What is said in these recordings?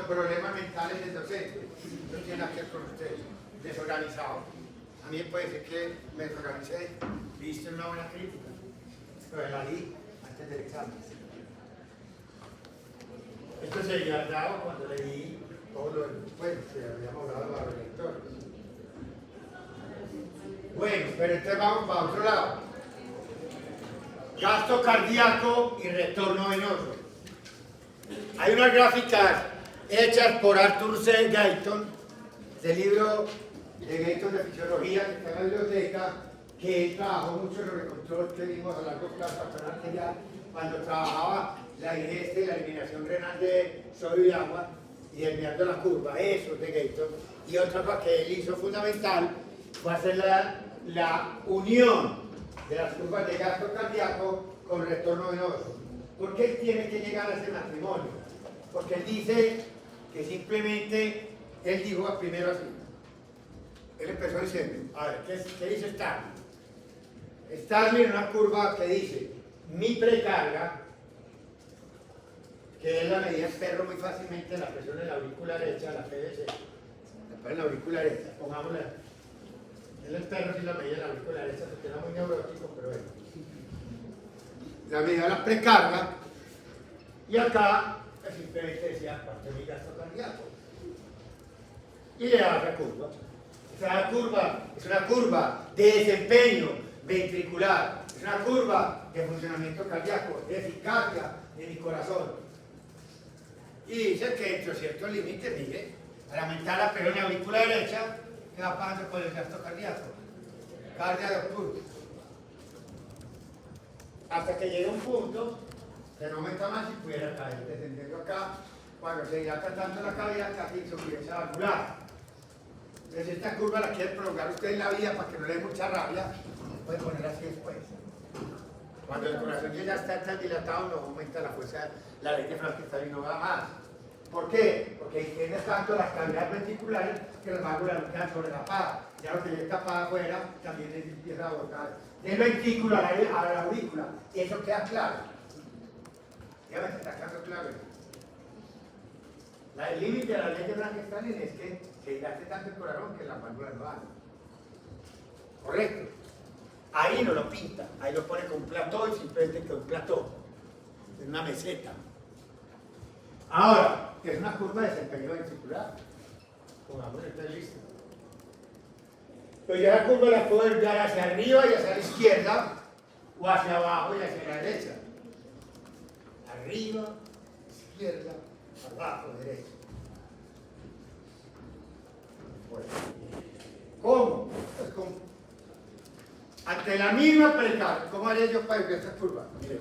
problemas mentales del docente. No tiene nada que ver con usted. Desorganizado. A mí me puede decir que me desorganicé y hice una buena crítica. Pero la di antes del examen. Esto se dio al lado cuando leí todo lo bueno, que habíamos hablado de los lectores. Bueno, pero entonces vamos para otro lado. Gasto cardíaco y retorno venoso. Hay unas gráficas hechas por Arthur C. Gayton, del libro de Gayton de Fisiología, que está en la biblioteca, que él trabajó mucho en el control que vimos a largo plazo arterial, cuando trabajaba la ingesta y la eliminación renal de sodio y agua y enviando la curva, eso es de Gayton. Y otra cosa que él hizo fundamental fue hacer la unión de las curvas de gasto cardíaco con retorno venoso. ¿Por qué él tiene que llegar a ese matrimonio? Porque él dice que simplemente, él dijo primero así, él empezó diciendo, a ver, ¿qué dice Starling? Starling en una curva que dice, mi precarga, que es la medida en perro muy fácilmente, la presión en la aurícula derecha, la PVC, en la aurícula derecha, pongámosla. El perro sí la medida en la aurícula derecha, se queda muy neurótico, pero bueno. La medida de la precarga, y acá simplemente decía cuánto es mi gasto cardíaco. Y le da la curva. Esa curva es una curva de desempeño ventricular, es una curva de funcionamiento cardíaco, de eficacia de mi corazón. Y dice que entre ciertos límites, mire, al aumentar la presión en la aurícula derecha, ¿qué va pasando con el gasto cardíaco? Cardiaco puro. Hasta que llega un punto que no aumenta más y pudiera caer, descendiendo acá, cuando se dilata tanto la cavidad, casi insuficiencia valvular. Entonces esta curva la quiere prolongar usted en la vida para que no le dé mucha rabia, puede poner así después. Cuando el corazón ya está tan dilatado, no aumenta la fuerza, la ley de Frankenstein y no va más. ¿Por qué? Porque tiene tanto las cavidades ventriculares que las válvulas no quedan sobretapadas. Ya lo que ya está para afuera también empieza a botar del ventrículo a la aurícula. Eso queda claro. Ya ves, está quedando claro. El límite de la ley de Frankenstein es que se dilate tanto el corazón que las válvulas no van. Correcto. Ahí no lo pinta, ahí lo pone con un plató y simplemente con un plató, en una meseta. Ahora, que es una curva de desempeño ventricular. Pongamos esto listo. Pero ya la curva la puedo enviar hacia arriba y hacia la izquierda, o hacia abajo y hacia la derecha. Arriba, izquierda, abajo, derecha. Bueno. ¿Cómo? Pues ¿cómo? Ante la misma precarga, ¿cómo haría yo para enviar esta curva? Mire.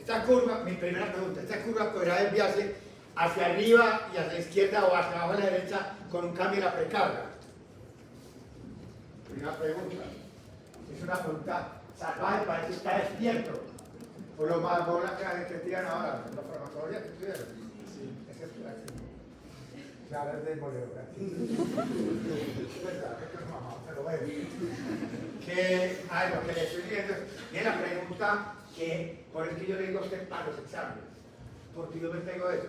Esta curva, mi primera pregunta, ¿esta curva podrá desviarse hacia arriba y hacia la izquierda o hacia abajo a la derecha con un cambio en la precarga? Primera pregunta. Es una pregunta salvaje, parece que está despierto. Por lo más bolas que tiran ahora, la farmacología que estudiaron. Sí, esa es la que se habla de molecular. Es verdad, que es mamá, pero bueno. Lo que le estoy diciendo es la pregunta que, por eso que yo le digo a usted para los exámenes, porque yo me pego eso.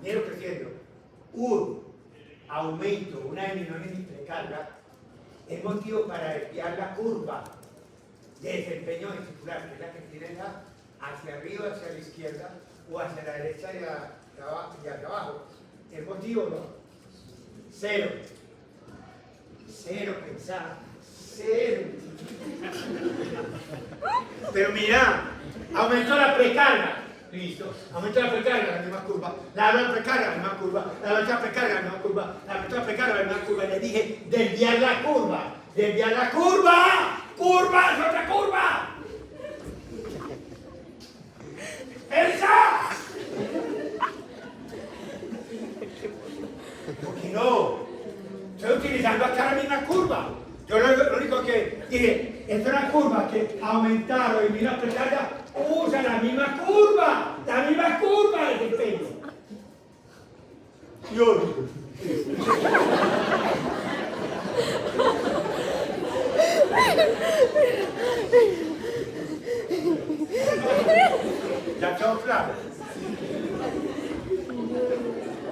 Viene creciendo un aumento, una disminución en mi precarga, es motivo para desviar la curva de desempeño ventricular, que es la que tiene hacia arriba, hacia la izquierda, o hacia la derecha y hacia abajo. ¿El motivo no? Cero. Cero pensar. Cero. Pero mira, aumentó la precarga. Listo. Aumenta la precarga, la misma curva. La precarga, la misma curva. La precarga, la misma curva. La precarga, la misma curva. Le dije, desviar la curva. Desviar la curva. ¡Curva! ¡Es otra curva! ¡Esa! ¿Por qué no? Estoy utilizando acá la misma curva. Yo lo único que dije, esta es una curva que aumentar o disminuir la precarga, usa la misma curva de desempeño. Yo. Ya quedó claro.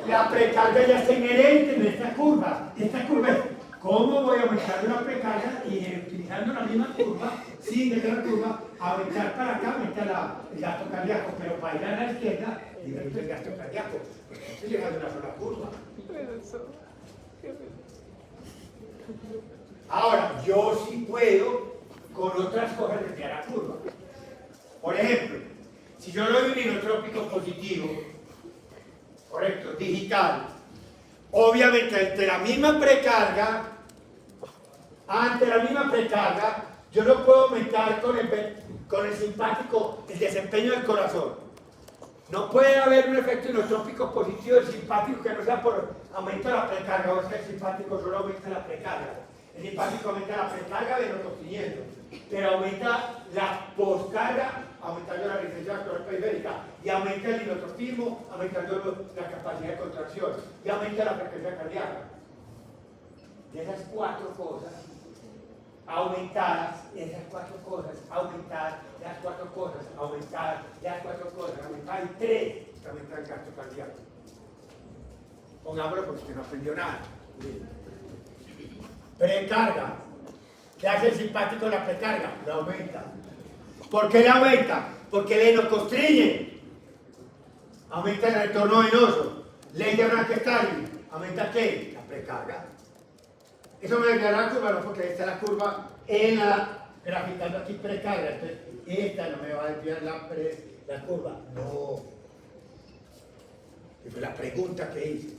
La precarga ya está inherente en esta curva. Esta curva es cómo voy a aumentar una precarga y utilizando la misma curva, sin dejar la curva, aumentar para acá, aumentar el gasto cardíaco, pero para ir a la izquierda, disminuye el gasto cardíaco, porque estoy llegando a una sola curva. Ahora, yo sí puedo con otras cosas desviar la curva. Por ejemplo, si yo doy un inotrópico positivo, correcto, digital, obviamente ante la misma precarga, yo no puedo aumentar con el simpático el desempeño del corazón. No puede haber un efecto inotrópico positivo del simpático que no sea por aumento de la precarga, o sea, el simpático solo aumenta la precarga. El simpático aumenta la precarga venotostiniendo, pero aumenta la poscarga aumentando la resistencia vascular periférica y aumenta el inotropismo aumentando la capacidad de contracción y aumenta la frecuencia cardíaca. De esas cuatro cosas aumentadas, y tres que aumentan el gasto cardíaco. Pongámoslo porque usted no aprendió nada. Precarga. ¿Qué hace el simpático en la precarga? La aumenta. ¿Por qué la aumenta? Porque le enoconstriñe. Aumenta el retorno venoso. Ley de Brandt-Starling. ¿Aumenta qué? La precarga. Eso me desviará la curva, no, porque esta es la curva en la graficando aquí precarga. Entonces, esta no me va a desviar la curva. No. Esa fue la pregunta que hice.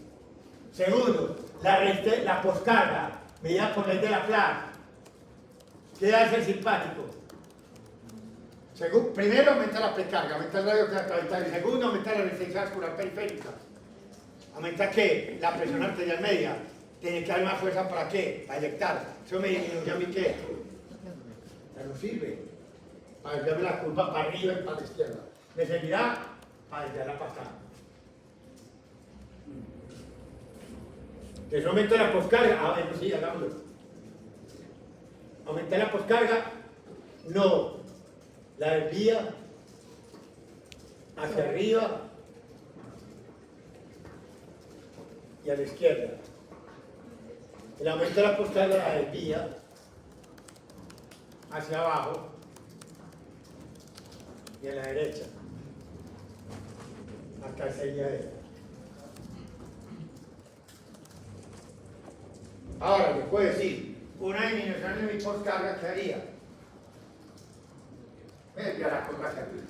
Segundo, la poscarga, medida por ley de Laplace. ¿Qué hace el simpático? Primero aumenta la precarga, aumenta el radio capital. Segundo, aumenta la resistencia vascular periférica. ¿Aumenta qué? La presión arterial media. Tiene que dar más fuerza para qué? Para inyectar. Eso me disminuye a mí qué. Ya no sirve. Para desviarme la curva para arriba y para la izquierda. Me servirá para desviarla para acá. Que eso aumenta la poscarga. Ah, bueno, sí, hagámoslo. ¿Aumenta la poscarga? No. La desvía hacia arriba y a la izquierda. El aumento de la poscarga la desvía hacia abajo y a la derecha. Acá sería esto. Ahora, les puedo decir, una disminución de mi poscarga, ¿qué haría? Me desvía la curva hacia arriba.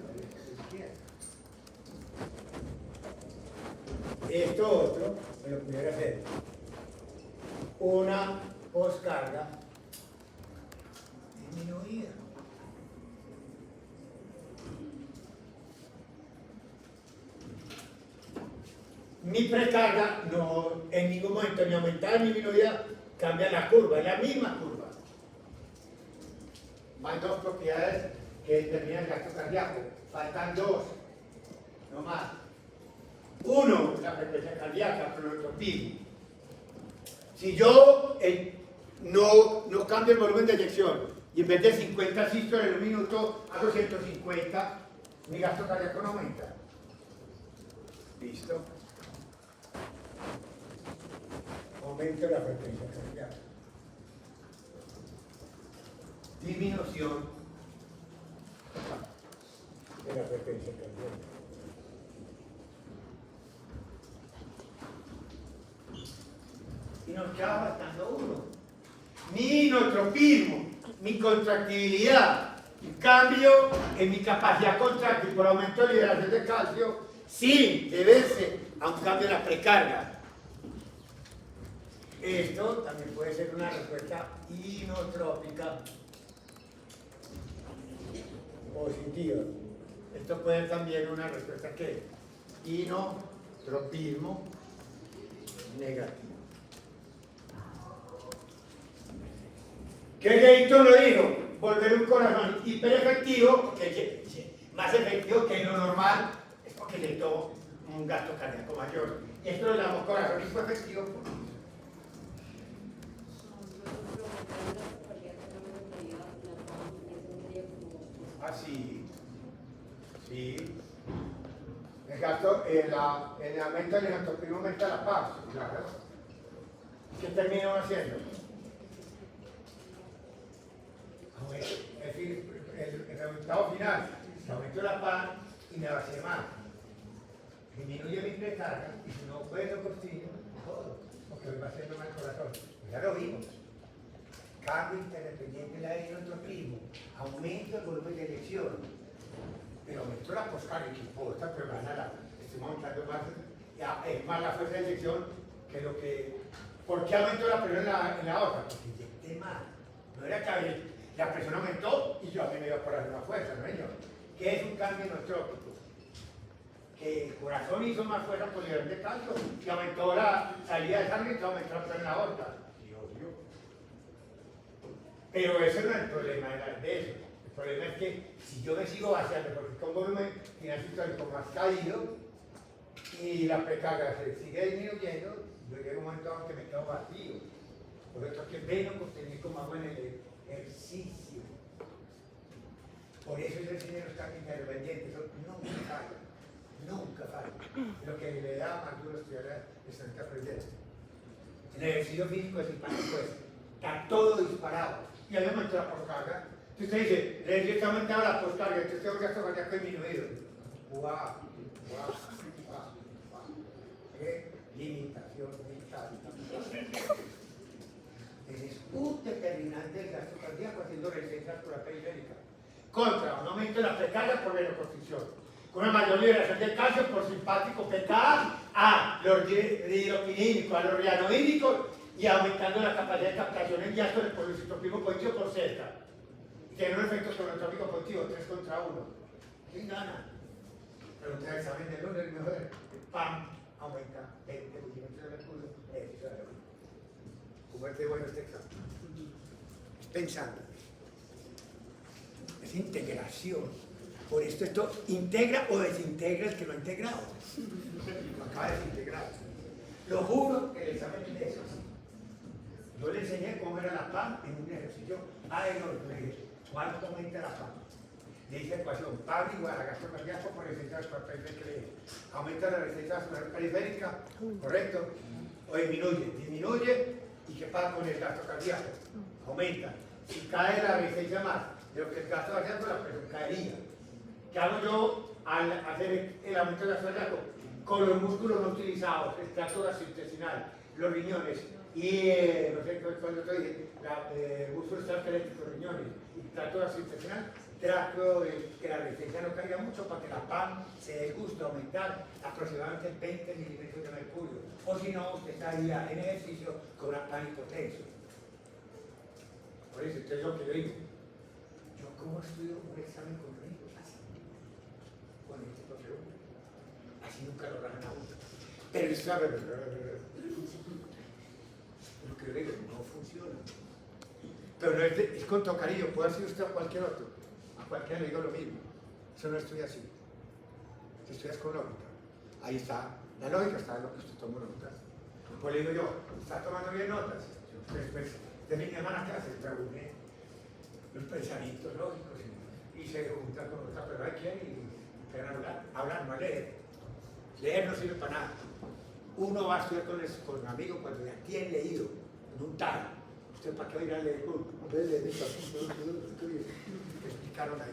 Esto otro, me lo pudiera hacer. Una poscarga disminuida. Mi precarga no en ningún momento ni aumentada ni disminuida cambia la curva, es la misma curva. Hay dos propiedades que determinan el gasto cardíaco, faltan dos, no más. Uno, la frecuencia cardíaca, cronotropismo. Si yo no cambio el volumen de eyección y en vez de 50 sístoles en un minuto hago 150, mi gasto cardíaco no aumenta. ¿Listo? Aumento la frecuencia cardíaca. Disminución de la frecuencia cardíaca. Y nos queda faltando uno. Mi inotropismo, mi contractibilidad, un cambio en mi capacidad contráctil por aumento de liberación de calcio sin deberse a un cambio en la precarga. Esto también puede ser una respuesta inotrópica positiva. Esto puede ser también una respuesta ¿qué? Inotropismo negativo. ¿Qué Gayton lo dijo? Volver un corazón hiperefectivo, más efectivo que lo normal, es porque le dio un gasto cardíaco mayor. Y esto lo llamamos corazón hiperefectivo. Así, sí. El gasto, el aumento del gasto aumenta la paz, claro. ¿Qué terminamos haciendo? Es decir, el resultado final, aumento la paz y me vacié más. Disminuye mi precarga y si no puedo costillo, todo, porque me va haciendo mal corazón. Ya lo vimos. Cambio interdependiente de la inotropismo, aumento el volumen de elección, pero aumento la poscarga, que importa, pero gana estoy montando más, ya, es más la fuerza de elección que lo que. ¿Por qué aumentó la presión en la otra? Porque inyecté más. No era que la presión aumentó y yo a mí me iba por hacer una fuerza, ¿no, señor? ¿Qué es un cambio inotrópico? Que el corazón hizo más fuerza por nivel de calcio y aumentó la salida de sangre y aumentó la presión en la aorta. Pero ese no es el problema de eso. El problema es que si yo me sigo vaciando, porque con volumen financiero más caído y la precarga se sigue disminuyendo, yo llego a un momento en que me quedo vacío. Por eso es que vengo contenido como hago en el ejercicio. Por eso yo enseñé los cambios interdependientes, eso nunca falla. Nunca falla. Lo que le da más duro estudiar es tener que aprender. En el ejercicio físico es simpático, está todo disparado. Y ahí aumenta la poscarga. Si usted dice, el ejercicio está aumentado la poscarga, entonces tengo gasto cardíaco disminuido. ¡Guau! ¿Qué? Limitación mental. Ese es un determinante del gasto cardíaco haciendo resistencia por la periférica. Contra un aumento de la precarga por venoconstricción. Con una mayor liberación de calcio por simpático PKA a los hidroquinínicos, a los rianoídicos y aumentando la capacidad de captación en diástole por el citopismo positivo por Z. Y tiene un efecto cronotrópico positivo, 3 contra 1. ¿Quién gana? Pregunta el examen de lunes, mejor. ¡Pam! Aumenta 20 milímetros de mercurio. Eso es lo ¿cómo es de bueno este examen? Es pensando. Es integración. Por esto integra o desintegra el que lo ha integrado. Lo acaba de desintegrar. Lo juro que el examen es de eso. Yo le enseñé cómo era la PAM en un ejercicio aeróbico. ¿Cuánto aumenta la PAM? Le hice ecuación, PAM igual a gasto cardíaco por resistencia vascular periférica. Aumenta la resistencia vascular periférica, ¿correcto? O disminuye, ¿y qué pasa con el gasto cardíaco? Aumenta. Si cae la resistencia más de lo que el gasto cardíaco, la presión caería. ¿Qué hago yo al hacer el aumento del gasto cardíaco? Con los músculos no utilizados, el tracto gastrointestinal, los riñones, y no sé cuándo te dije, el músculo esquelético, riñones y tracto gastrointestinal, trato de que la resistencia no caiga mucho para que la PAM se dé gusto aumentar aproximadamente 20 milímetros de mercurio. O si no, usted estaría en ejercicio con una PAM hipotenso. Por eso, entonces lo que yo digo, ¿yo cómo estudio un examen con riesgos? Así, con este profesor. Así nunca lo ganan a uno. Pero eso sabe, lo que yo digo, no funciona. Pero no es con tocarillo, puede ser usted a cualquier otro. A cualquiera le digo lo mismo. Eso no estudia así. Se estudias con lógica. Ahí está. La lógica está en lo que usted toma notas. Pues le digo yo, ¿está tomando bien notas? Después de mi hermana clase reúne los pensamientos lógicos y se junta con otra persona que y hablar, no leer. Leer no sirve para nada. Uno va a estudiar con un amigo cuando ya tiene leído, en un tal. ¿Usted para qué va a ir a leer? ¿Qué explicaron ahí?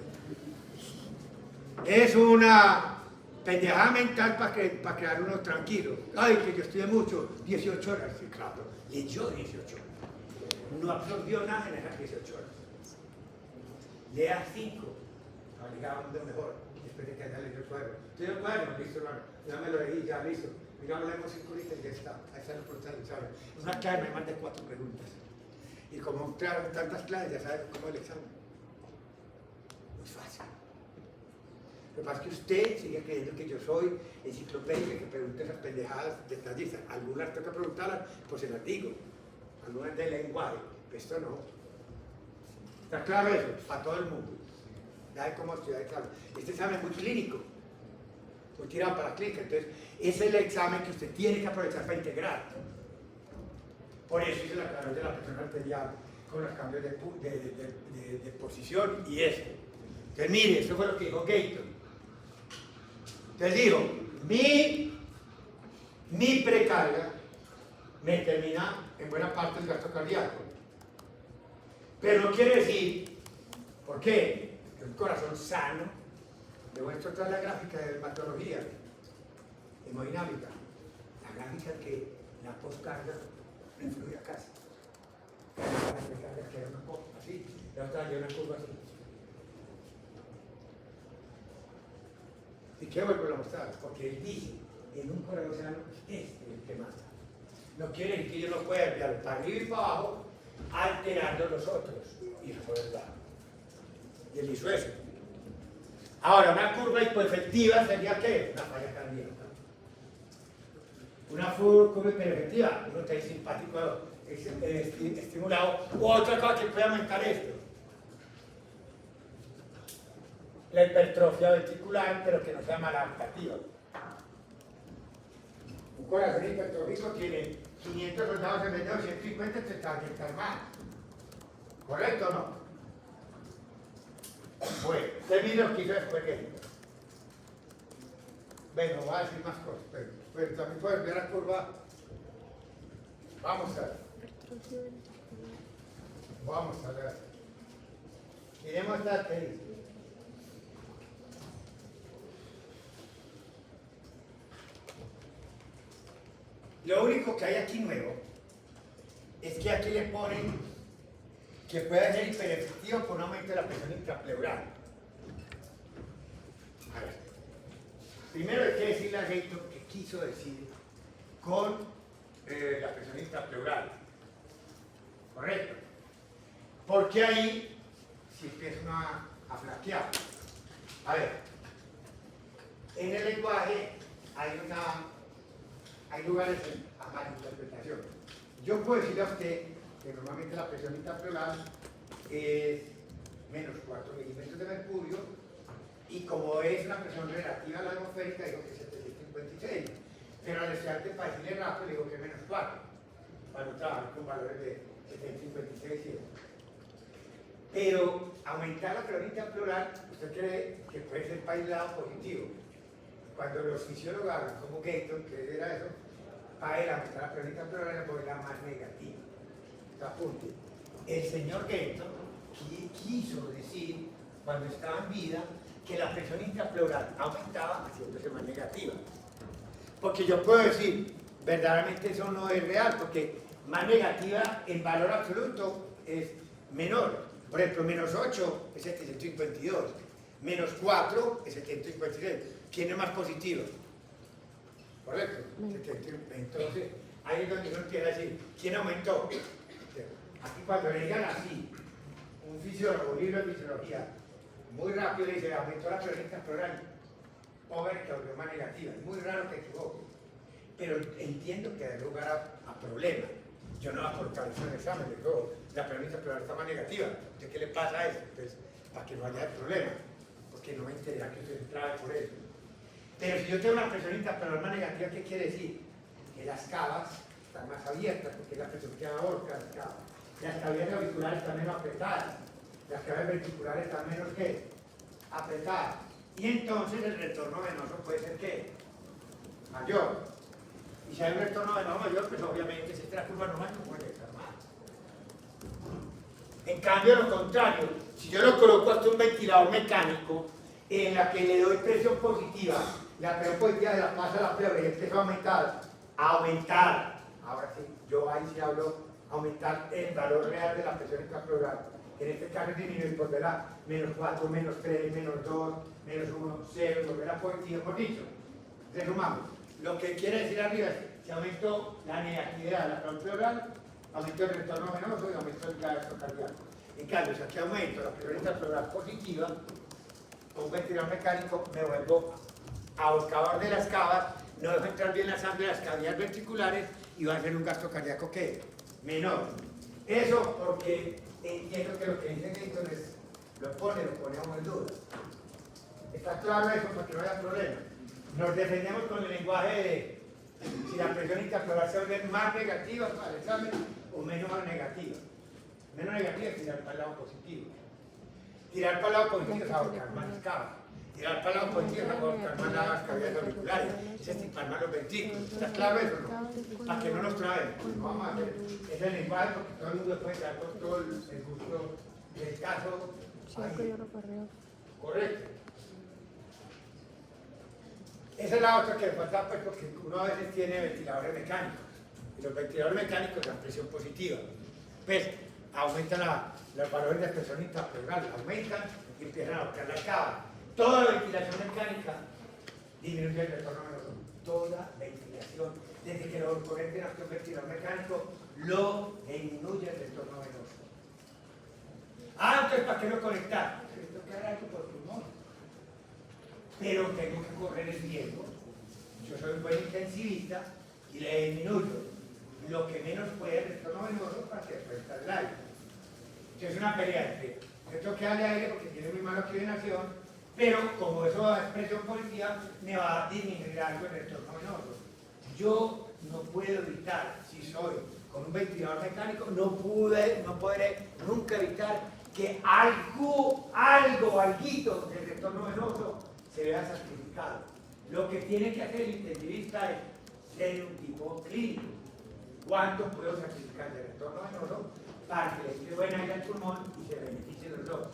Es una pendejada mental para quedar uno tranquilo. Ay, que yo estudié mucho, 18 horas. Sí, claro, leyó 18 horas. No absorbió nada en esas 18 horas. Lea 5, para llegar a un mundo mejor. Después de que haya leído el cuaderno. Estoy en el cuaderno, listo, hermano. Ya me lo leí, ya listo. Digamos, leemos 5 litros y ya está. Ahí está la pregunta del examen. Una clase me manda 4 preguntas. Y como claro, tantas clases, ya saben cómo es el examen. Muy fácil. Lo que pasa es que usted sigue creyendo que yo soy enciclopédica, que pregunta esas pendejadas detallistas. Algunas tengo que preguntarlas, pues se las digo. Algunas de lenguaje, pero esto no. ¿Está claro eso? Para todo el mundo. Ya de cómo estudiar el examen. Este examen es muy clínico. Muy tirado para la clínica. Entonces, ese es el examen que usted tiene que aprovechar para integrar. Por eso hice la aclaración de la presión arterial con los cambios de posición y eso. Entonces, mire, eso fue lo que dijo Gayton. Entonces dijo, mi precarga me determina en buena parte el gasto cardíaco. Pero no quiere decir, ¿por qué? Porque un corazón sano, le muestro otra la gráfica de hematología hemodinámica, la gráfica que la postcarga influye casi. La precarga queda una cosa así, la otra hay una curva así. ¿Y qué vuelvo a mostrar? Porque él dice, en un corazón sano, este es el que mata. No quiere decir que yo no pueda enviar para arriba y para abajo, alterando los otros. Y eso es verdad. Y él hizo eso. Ahora, una curva hipoefectiva sería ¿qué? Una falla cardíaca. Una curva hiperefectiva, uno está simpático estimulado, o otra cosa que puede aumentar esto. La hipertrofia ventricular, pero que no sea maladaptativa. Un corazón hipertrófico tiene 500 soldados en vez de 250, se está mal. ¿Correcto o no? Bueno, usted mira lo que hizo después de esto. Bueno, voy a decir más cosas, pero también puedes ver la curva. Vamos a ver. Vamos a ver. Miremos esta que dice. Lo único que hay aquí nuevo es que aquí le ponen que puede ser hiperefectivo por un aumento de la presión intrapleural. A ver. Primero hay que decirle a Gator qué quiso decir con la presión intrapleural. ¿Correcto? Porque ahí si empiezan a flaquear. A ver, en el lenguaje hay lugares a malinterpretación. Yo puedo decirle a usted que normalmente la presión intrapleural es menos 4 milímetros de mercurio y como es una presión relativa a la atmosférica digo que es 756, pero al estudiante para decirle rápido le digo que es menos 4 para no trabajar con valores de 756 y 100. Pero aumentar la presión intrapleural usted cree que puede ser para el lado positivo. Cuando los fisiólogos hablan como Gator, que era eso, para él aumentar la presión intrapleural es por el lado más negativo. Apunte. El señor Gator quiso decir, cuando estaba en vida, que la presión intrapleural aumentaba haciéndose más negativa. Porque yo puedo decir, verdaderamente eso no es real, porque más negativa en valor absoluto es menor. Por ejemplo, menos 8 es 752, menos 4 es 756. ¿Quién es más positivo? ¿Correcto? Entonces, ahí es donde uno empieza a decir, ¿quién aumentó? Aquí cuando le digan así, un fisiólogo, libro de fisiología, muy rápido le dice, aumentó la presión intrapleural, pobre que volvió más negativa. Es muy raro que equivoque, pero entiendo que da lugar a problemas. Yo no voy a colocar eso en el examen, le digo, la presión intrapleural está más negativa. ¿De qué le pasa a eso? Entonces, para que no haya problema, porque no me interesa que usted trabe por eso. Pero si yo tengo una presión intrapleural más negativa, ¿qué quiere decir? Que las cavas están más abiertas, porque la presión que aborca las cavas. Las cavidades auriculares están menos apretadas, las cavidades ventriculares están menos ¿qué? Apretadas. Y entonces el retorno venoso puede ser ¿qué? Mayor. Y si hay un retorno venoso mayor, pues obviamente si esta es la curva normal no puede estar mal. En cambio, lo contrario, si yo lo coloco hasta un ventilador mecánico en la que le doy presión positiva, la presión positiva de la pasa a la pleura y empieza a aumentar. Ahora sí, yo ahí sí hablo aumentar el valor real de la presión intrapleural. En este caso disminuir por verá menos 4, menos 3, menos 2, menos 1, 0, volver a positivo, por dicho. Resumamos. Lo que quiere decir arriba es que aumentó la negatividad de la presión pleural, aumentó el retorno venoso y aumentó el gasto cardíaco. En cambio, si aquí aumento la presión intrapleural positiva, con un ventilador mecánico me vuelvo ahorcador de las cavas, no dejo entrar bien la sangre de las cavidades ventriculares y va a ser un gasto cardíaco ¿qué? Menor. Eso porque entiendo que lo que dice Gator es lo ponemos en duda. ¿Está claro eso para que no haya problema? Nos defendemos con el lenguaje de si la presión intrapleural se vuelve más negativa para el examen o menos negativa. Menos negativa es tirar para el lado positivo. Tirar para el lado positivo es ahorcar más cavas. Tirar para la poesía para calmar las cavidades auriculares, es calmar los ventículos. ¿Está claro eso, no? Para que no nos traen. No vamos a hacer ese lenguaje porque todo el mundo puede dar con todo el gusto del caso. Ahí. Correcto. Esa es la otra que me falta, pues, porque uno a veces tiene ventiladores mecánicos. Y los ventiladores mecánicos dan presión positiva. Pues aumentan los valores de presión intrapleural, aumentan y empiezan a buscar la cava. Toda ventilación mecánica disminuye el retorno venoso. Toda ventilación, desde que lo conecten a nuestro ventilador mecánico, lo disminuye el retorno venoso. Entonces, ¿para qué lo conectar? Tengo que dar algo por pulmón. Pero tengo que correr el riesgo. Yo soy un buen intensivista y le disminuyo lo que menos puede el retorno venoso para que pueda estar el aire. Entonces es una pelea entre yo tengo que darle aire porque tiene muy mala oxigenación, pero como eso da presión positiva, me va a disminuir algo el retorno venoso. Yo no puedo evitar, si soy con un ventilador mecánico, no podré nunca evitar que alguito del retorno venoso se vea sacrificado. Lo que tiene que hacer el intensivista es ser un tipo clínico. ¿Cuánto puedo sacrificar del retorno venoso para que le entre buen aire al pulmón y se beneficie los dos?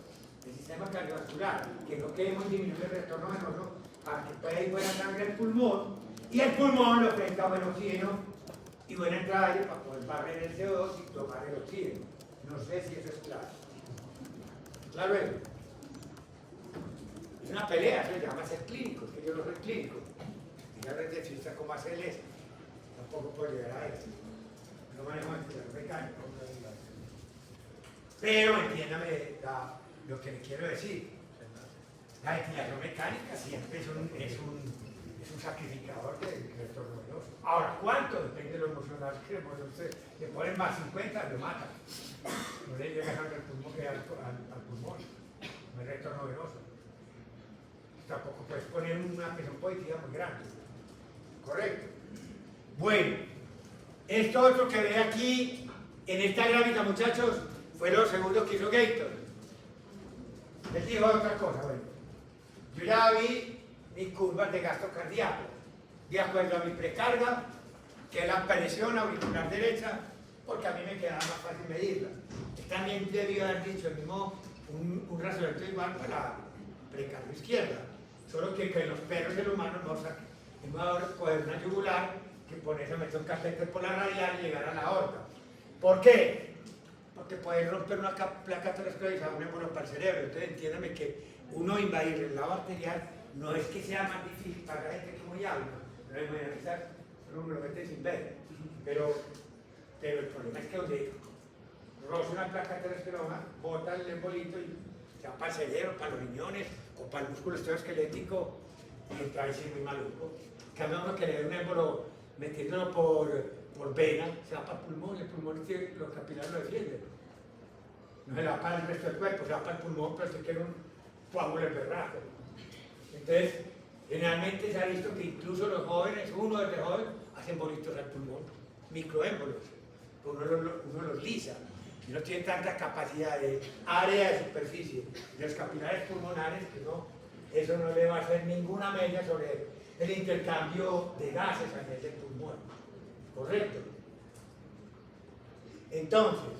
El sistema cardiovascular, que no queremos disminuir el retorno venoso para que pueda ir buena sangre al pulmón y el pulmón lo ofrezca buen oxígeno y buena entrada de aire para poder barrer el CO2 y tomar el oxígeno. No sé si eso es claro. ¿Claro es? Es una pelea, se llama ser clínico, que yo no soy clínico. Y ya les decía cómo hacer eso. Tampoco puedo llegar a eso. No manejo ventilador mecánico. Pero entiéndame lo que le quiero decir. La ventilación mecánica siempre es un sacrificador del retorno venoso. Ahora, ¿cuánto? Depende de lo emocional que le ponen más 50, lo matan. No le llega sangre al pulmón que al pulmón. No es retorno venoso. Tampoco puedes poner una presión positiva muy grande. ¿Correcto? Bueno, esto otro que ve aquí en esta gráfica, muchachos, fue lo segundo que hizo Gator. Les digo otra cosa, bueno. Yo ya vi mis curvas de gasto cardíaco, de acuerdo a mi precarga, que es la presión auricular derecha, porque a mí me quedaba más fácil medirla. También debió haber dicho el mismo, un razonamiento igual para la precarga izquierda, solo que en los perros y los humanos no sacan. Es mejor coger una yugular que ponerse a meter un catéter por la radial y llegar a la aorta. ¿Por qué? Porque puede romper una placa aterosclerosada, un émbolo para el cerebro. Entonces entiéndame que uno invadir el lado arterial no es que sea más difícil para la gente que muy alta, no es muy analizar, uno me lo mete sin ver. Pero el problema es que donde roza una placa aterosclerosa, bota el embolito y sea para el cerebro, para los riñones o para el músculo osteoesquelético y entra ahí sí muy maluco. Cada uno que le dé un émbolo metiéndolo por vena, se va para el pulmón los capilares lo defienden. No se va para el resto del cuerpo, se va para el pulmón, pero se quiere un coágulo el berraco. Entonces, generalmente se ha visto que incluso los jóvenes, uno desde joven, hacen bolitos al pulmón, microémbolos. Uno los lisa y no tiene tanta capacidad de área de superficie de los capilares pulmonares que no, eso no le va a hacer ninguna mella sobre el intercambio de gases a nivel del pulmón. ¿Correcto? Entonces,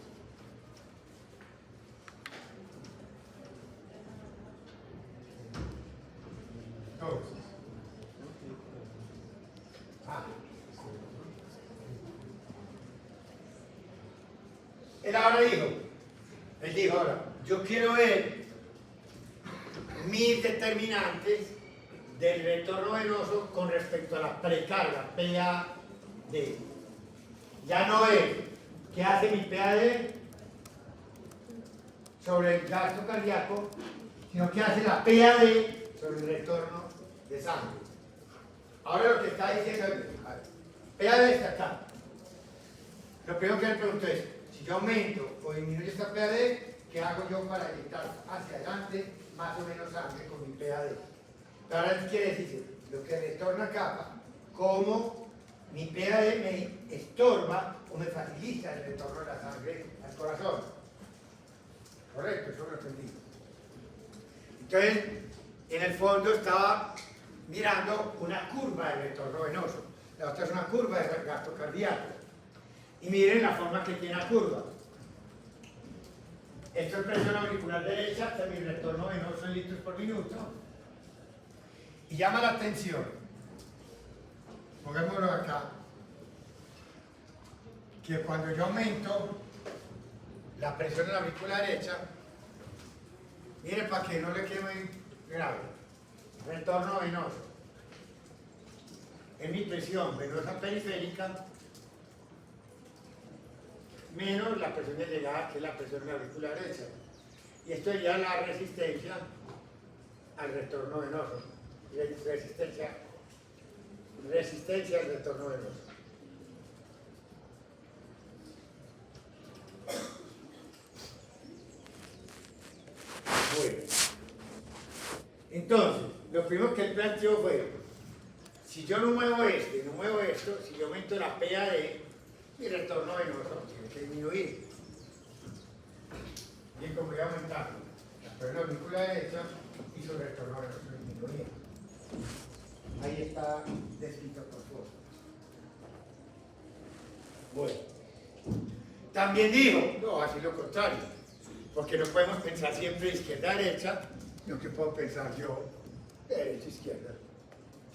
él ahora dijo ahora, yo quiero ver mis determinantes del retorno venoso con respecto a la precarga, PAD. Ya no es qué hace mi PAD sobre el gasto cardíaco, sino qué hace la PAD sobre el retorno de sangre. Ahora lo que está diciendo es, PAD está acá. Lo primero que le pregunto es, si yo aumento o disminuyo esta PAD, ¿qué hago yo para inyectar hacia adelante más o menos sangre con mi PAD? Ahora quiere decir, lo que retorna acá, como mi PAD me estorba o me facilita el retorno de la sangre al corazón. Correcto, eso lo entendí. Entonces, En el fondo estaba mirando una curva de retorno venoso. La otra es una curva de gasto cardíaco. Y miren la forma que tiene la curva. Esto es presión auricular derecha hasta mi retorno venoso en litros por minuto. Y llama la atención, pongámoslo acá, que cuando yo aumento la presión en la aurícula derecha, miren para que no le quede muy grave, retorno venoso, es mi presión venosa periférica menos la presión de llegada, que es la presión en la aurícula derecha. Y esto es ya la resistencia al retorno venoso. Resistencia al retorno venoso. Bueno, entonces, lo primero que él planteó fue, si yo no muevo esto y no muevo esto, si yo aumento la PAD, mi retorno venoso tiene que disminuir. Bien, como voy a aumentar la presión auricular derecha y su retorno venoso disminuir. Ahí está descrito por favor. Bueno, también dijo, no, así lo contrario, porque no podemos pensar siempre izquierda-derecha, sino que puedo pensar yo derecha-izquierda.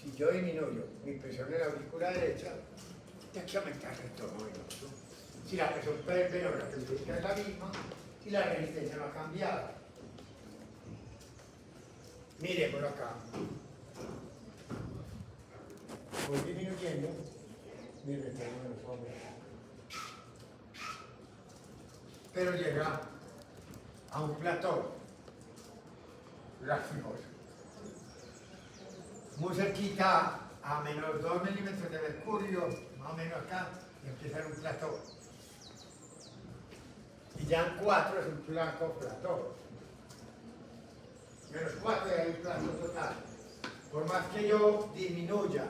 Si yo disminuyo mi presión en la aurícula derecha, tengo que aumentar el retorno venoso. Si la presión venosa periférica es la misma, y la resistencia no ha cambiado. Miremoslo acá. Voy disminuyendo mi retorno venoso. Pero llega a un plató lastimoso, muy cerquita a menos 2 milímetros de mercurio, más o menos acá, y empieza en un plató. Y ya en 4 es un blanco plató. Menos 4 y hay un plató total. Por más que yo disminuya,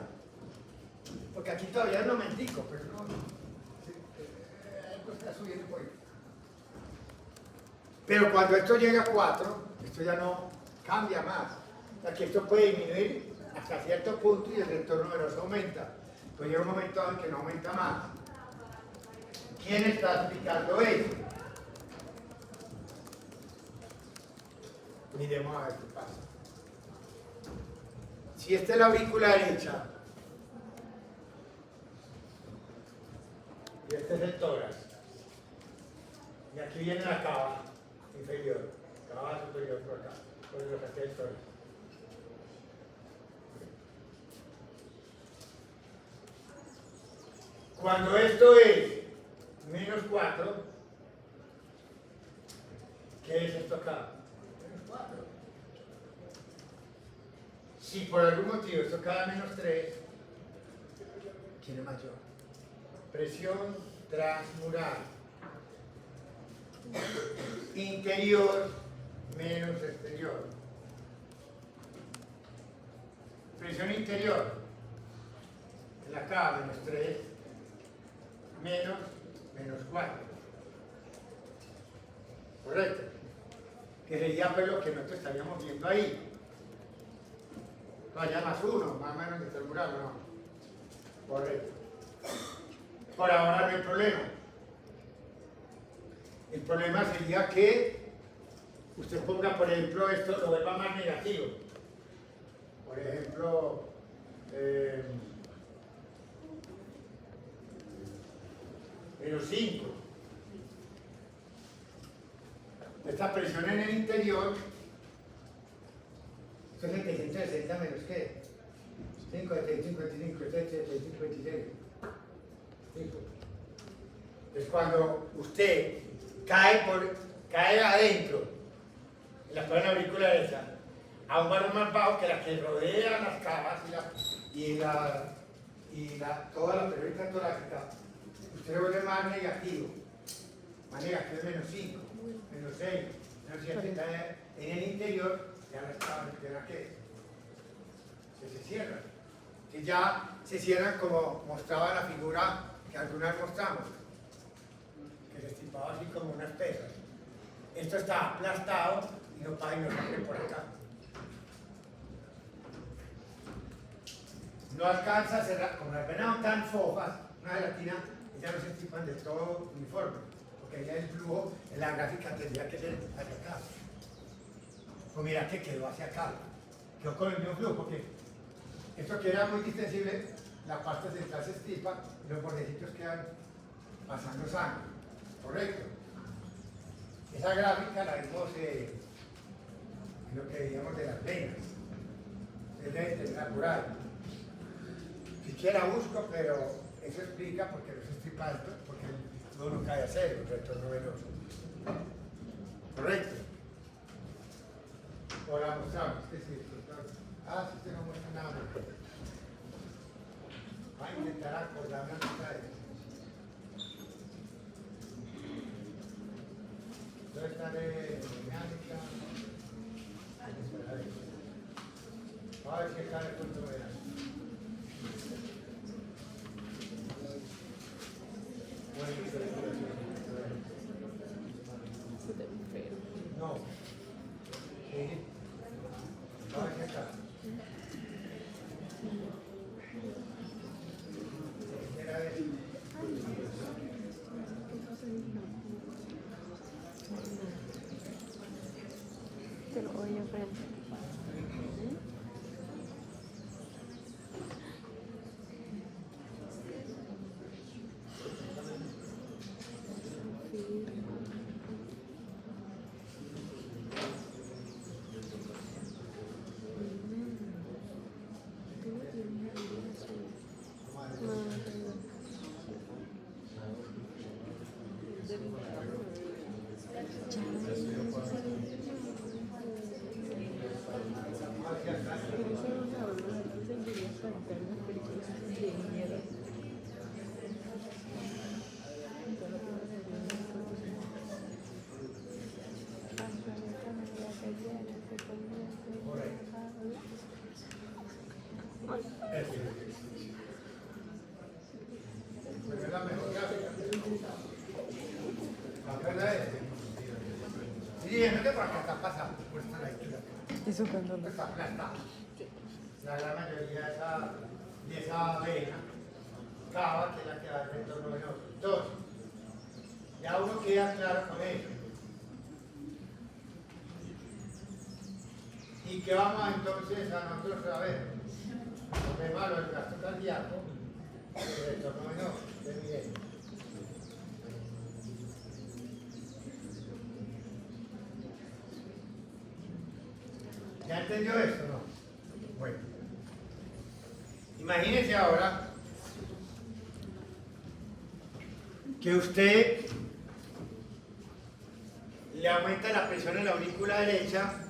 porque aquí todavía es un momentico, pero no, está subiendo un poquito. Pero cuando esto llega a 4, esto ya no cambia más. O sea que esto puede disminuir hasta cierto punto y el retorno venoso aumenta. Pues llega un momento en que no aumenta más. ¿Quién está explicando eso? Miremos a ver qué pasa. Si esta es la aurícula derecha y este es el tórax, y aquí viene la cava inferior, cava superior por acá, por lo que el tórax. Cuando esto es menos 4, ¿qué es esto acá? Menos 4. Si por algún motivo esto cae a menos 3, ¿quién es mayor? Presión transmural. Interior menos exterior. Presión interior. En la K menos 3 menos 4. ¿Correcto? Que sería pues lo que nosotros estaríamos viendo ahí. Vaya más 1, más o menos de transmural, ¿no? Correcto. Por ahora no hay problema. El problema sería que usted ponga, por ejemplo, esto, lo vuelva más negativo. Por ejemplo, menos 5. Esta presión en el interior, esto es 760 menos ¿qué? 5, 75, 25, 75, 26. 5. Es cuando usted cae adentro, en la zona auricular derecha, a un valor más bajo que la que rodea las cavas toda la periódica torácica, usted lo vuelve más negativo es menos 5, menos 6, menos 7, en el interior ya las cavas empiezan se cierran, que ya se cierran como mostraba la figura que alguna vez mostramos, que se estipaba así como unas pesas. Esto está aplastado y no sale por acá. no alcanza a cerrar, como las venas son tan fofas, una gelatina, ellas no se estipan del todo uniforme, porque ahí el flujo en la gráfica tendría que ser hacia acá. Pues mira que quedó hacia acá, quedó con el mismo flujo, porque esto que era muy distensible, la parte central se estipa y los bordecitos quedan pasando sangre, ¿correcto? Esa gráfica la vimos en lo que veíamos de las venas, es de tenerla por ahí. Siquiera busco, pero eso explica por qué los estripa alto, porque el flujo no cae a cero, el retorno venoso. ¿Correcto? Ahora mostramos, ¿qué es esto? Ah, si usted no muestra nada. Va a intentar acordarme a mostrar esto. ¿Dónde está de dinámica? A ver si acá le encuentro vean. No. Sí. A ver si acá. Era eso. Te lo voy a enfrente. Pues es la mejor gráfica. ¿Verdad? Y diciéndote por acá está pasando, por esta lectura. Eso cuando no. Está aplastada. La gran mayoría de esa vena cava, que es la que va al retorno venoso. Entonces, ya uno queda claro con eso. ¿Y qué vamos entonces a nosotros a ver? Lo malo el gasto cardíaco, el retorno venoso, de Miguel. ¿Ya entendió esto o no? Bueno. Imagínense ahora que usted le aumenta la presión en la aurícula derecha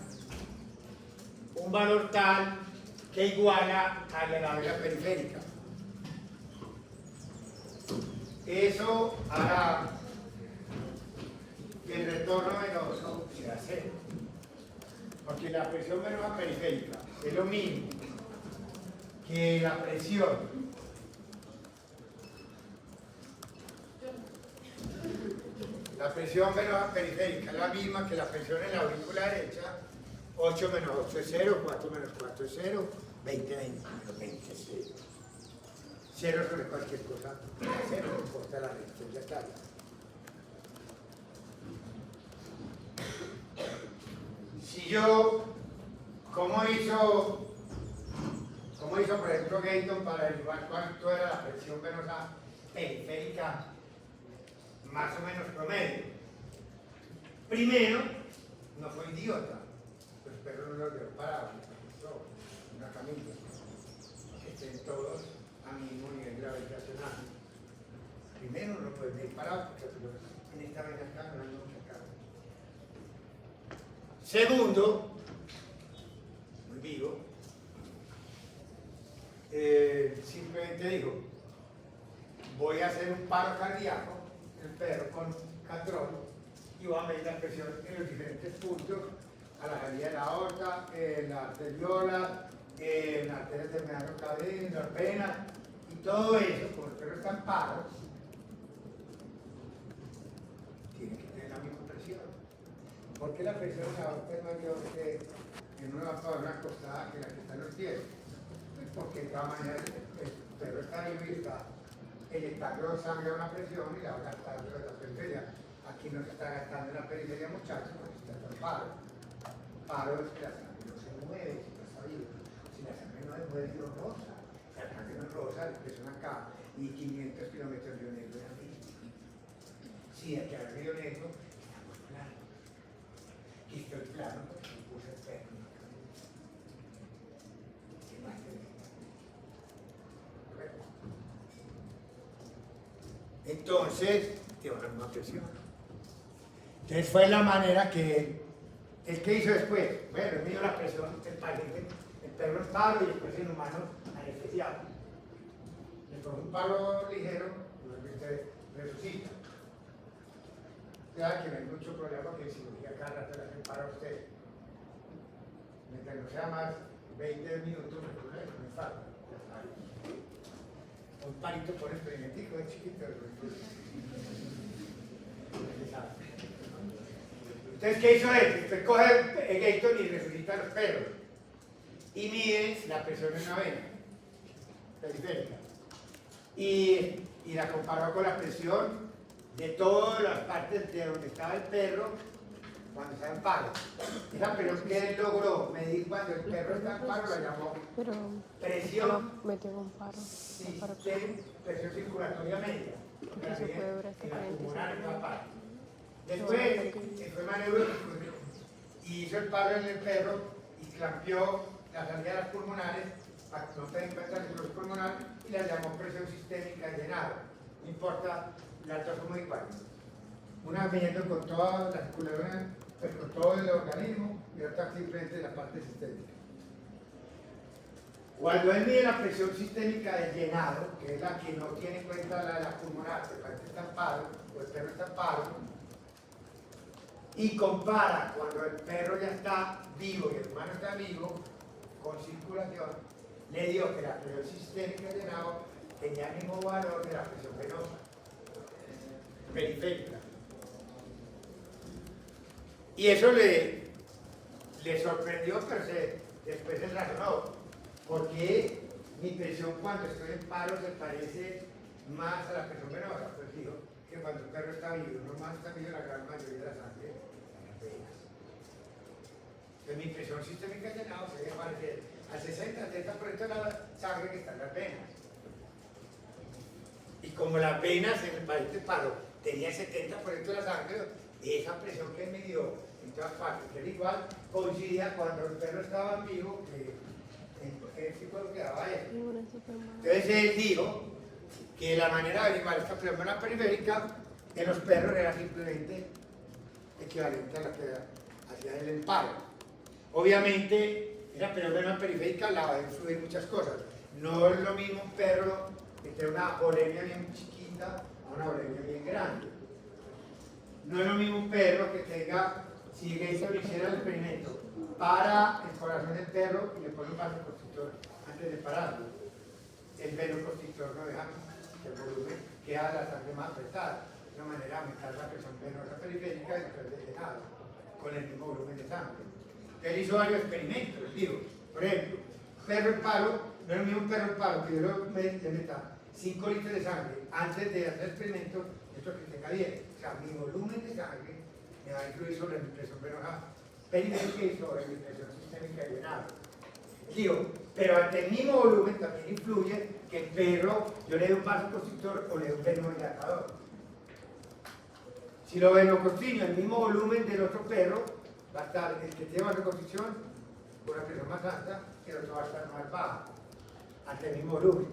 un valor tal que iguala a la vena periférica. Eso hará que el retorno venoso sea cero. Porque la presión venosa periférica es lo mismo que la presión venosa periférica es la misma que la presión en la aurícula derecha. 8 menos 8 es 0, 4 menos 4 es 0, 20 menos 20 es 0. 0 sobre cualquier cosa, 0 no importa la resistencia tal. Si yo, como hizo por ejemplo Gayton para averiguar cuánto era la presión venosa periférica más o menos promedio? Primero, no fue idiota, los perros no los dejó parados, una camilla, que estén todos a mismo nivel gravitacional. Primero no pueden ir parados porque en esta vena acá no hay mucha carga. Segundo, muy vivo, simplemente digo, voy a hacer un paro cardíaco, el perro con catrón, y voy a medir la presión en los diferentes puntos, a la salida de la aorta, en la arteriola, en la arteria terminal cadena, en las venas, y todo eso, como el perro está en paro, tiene que tener la misma presión. ¿Por qué la presión en la aorta es mayor que en una acostada que la que está en los pies? porque de todas maneras el perro está vivo y está inyectando sangre a una presión y la va gastando de la periferia. Aquí no se está gastando en la periferia, muchachos, porque está en paro. Paro es que la sangre no se mueve, si no está vivo. Si la sangre no se mueve, no rosa. Si la sangre no es rosa, la presión acá y 500 kilómetros de Río Negro de arriba. Si aquí al Río Negro estamos planos. Aquí estoy plano porque no puse el perro. ¿Qué más te digo? Entonces, te va a dar una presión. Entonces fue la manera que él que hizo después. Bueno, midió la presión del paciente, el perro en paro y después en humano anestesiado. Le pongo un paro ligero, y usted resucita. Ya que no hay mucho problema porque cirugía cada rato le hacen paro a usted. Mientras no sea más 20 minutos, no hay problema, no hay falta. Un palito por experimentico, es chiquito. Entonces, ¿qué hizo él? Usted coge el Gator y resucita a los perros y mide la presión en una vena periférica y la comparó con la presión de todas las partes de donde estaba el perro cuando estaba en paro. Esa presión que él logró medir cuando el perro está en paro la llamó presión, presión circulatoria media. En la pulmonar en toda parte. Después fue maneurótico y hizo el paro en el perro y clampeó la salida de las pulmonares para que no se den cuenta de los pulmonares y la llamó presión sistémica de llenado. No importa, las dos son muy iguales. Una midiendo con toda la circulación, pues con todo el organismo y otra simplemente la parte sistémica. Cuando él mide la presión sistémica de llenado, que es la que no tiene en cuenta la pulmonar, el paciente está en paro o el perro está en paro, y compara cuando el perro ya está vivo y el humano está vivo, con circulación, le dio que la presión sistémica de llenado tenía el mismo valor de la presión venosa, periférica. Y eso le sorprendió, pero después se razonó. ¿Por qué mi presión cuando estoy en paro se parece más a la presión venosa? Pues digo que cuando el perro está vivo, normal está vivo la gran mayoría de la sangre en las venas. Entonces mi presión sistémica de llenado se debe parecer al 60-70% de la sangre que está en las venas. Y como las venas en el paciente paro tenía el 70% de la sangre, esa presión que midió en todas partes, que era igual, coincidía cuando el perro estaba vivo, que el tipo lo quedaba él. Entonces él dijo que la manera de averiguar esta presión periférica en los perros era simplemente equivalente a la que hacía el paro. Obviamente, esa presión periférica la va a influir muchas cosas. No es lo mismo un perro que tenga una olemia bien chiquita a una olemia bien grande. No es lo mismo un perro que tenga, si Gator hiciera el experimento, para el corazón del perro y le pone un vasoconstrictor antes de pararlo. El vasoconstrictor no deja que el volumen queda la sangre más apretada. De una manera de aumentar la presión venosa periférica y después de llenado, con el mismo volumen de sangre. Él hizo varios experimentos, digo, por ejemplo, perro en paro, no es lo mismo un perro en paro que yo le meta 5 litros de sangre antes de hacer el experimento, esto que tenga 10. O sea, mi volumen de sangre me va a influir sobre mi presión venosa periférica y sobre mi presión sistémica de llenado. Digo, pero ante el mismo volumen también influye que el perro, yo le doy un vasoconstrictor o le doy un venodilatador. Si lo venoconstricto el mismo volumen del otro perro, va a estar el que tiene vasoconstricción con una presión más alta, y el otro va a estar más baja, ante el mismo volumen.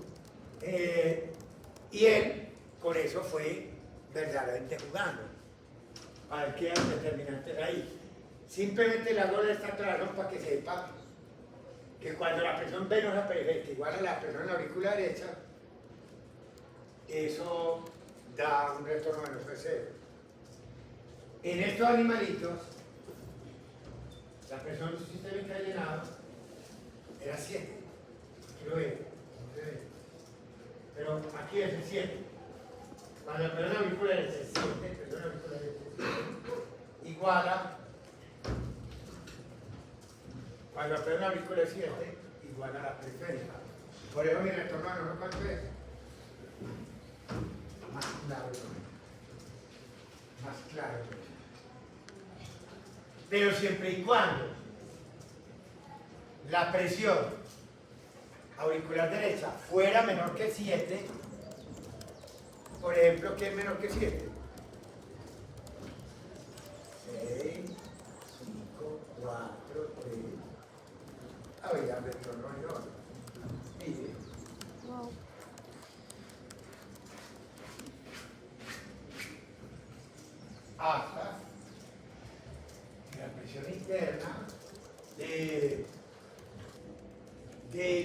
Y él, con eso fue verdaderamente jugando, para ver qué eran determinantes ahí. Simplemente le hago esta aclaración para que sepa que cuando la presión venosa periférica igual a la presión en la aurícula derecha, eso da un retorno venoso de 0. En estos animalitos, la presión sistémica de llenado era 7. Aquí lo ven. Pero aquí es el 7. Cuando la presión auricular es el 7, igual a, cuando la presión auricular es 7, igual a la periférica. Por eso mi retorno a enojo, ¿cuánto es? Más claro, más claro. Pero siempre y cuando la presión auricular derecha fuera menor que 7, por ejemplo, ¿qué es menor que 7? 6, 5, 4, 3. A ver, ya retorno a enojo. Mire. Wow. Hasta la presión interna del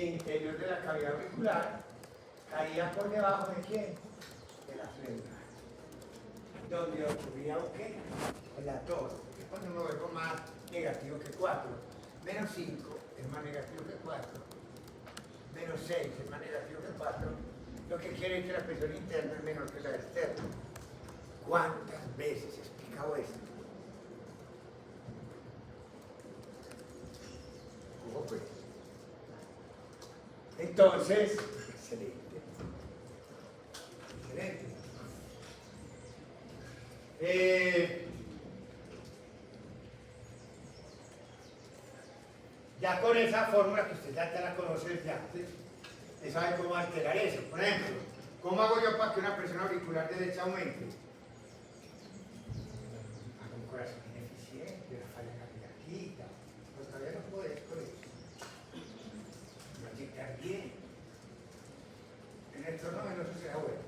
interior de la cavidad auricular caía por debajo de quién? De la fleuma, donde ocurría un qué? El ator, que es cuando uno ve con más negativo que 4, menos 5 es más negativo que 4, menos 6 es más negativo que 4, lo que quiere decir que la presión interna es menor que la externa. ¿Cuántas veces he explicado esto? ¿Cómo pues? Entonces, excelente. Excelente. Ya con esa fórmula que usted ya la conoce desde antes, usted sabe cómo alterar eso. Por ejemplo, ¿cómo hago yo para que una presión auricular derecha aumente? Hago un corazón ineficiente, una falla cardíaca, pues todavía no podés con eso. No inyectar bien. El retorno venoso será bueno.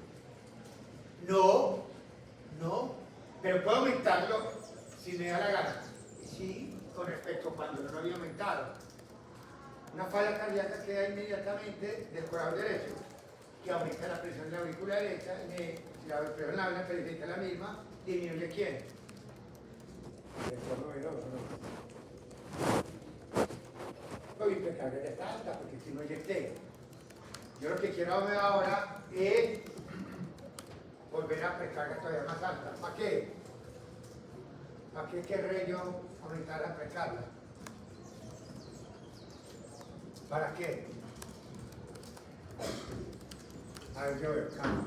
No, pero puedo aumentarlo si me da la gana. Sí, con respecto a cuando no había aumentado. Una falla cardíaca queda inmediatamente del corazón derecho, que aumenta la presión de la aurícula derecha, si la presión en la vena periférica es la misma, disminuye quién? El retorno venoso, ¿no? Uy, mi carga ya está alta porque si no inyecté. Yo lo que quiero ahora es volver a precarga todavía más alta. ¿Para qué? ¿Para qué querré yo aumentar la precarga? ¿Para qué? A ver, yo veo, calma.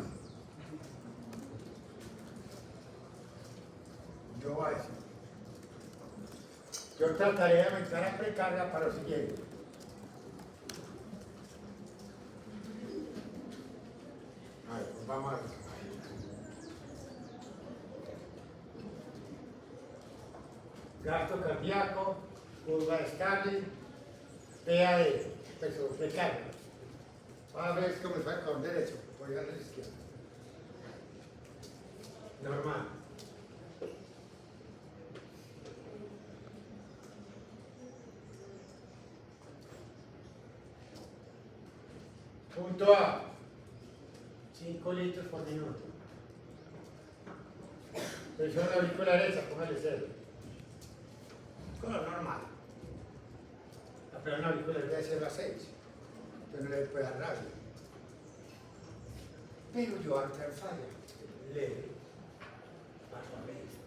Yo voy a decir. Yo trataré de aumentar la precarga para lo siguiente. A ver, pues vamos a ver. Gasto cardíaco, curva de Starling, PAD, precarga. Vamos a ver cómo me fue con derecho, voy a darle a la izquierda. Normal. Punto A, 5 litros por minuto. Presión auricular derecha, póngale 0. Con lo normal. La presión auricular debe ser a 6. Entonces no le puede dar radio. Pero yo ante la falla, leve, paso a medio.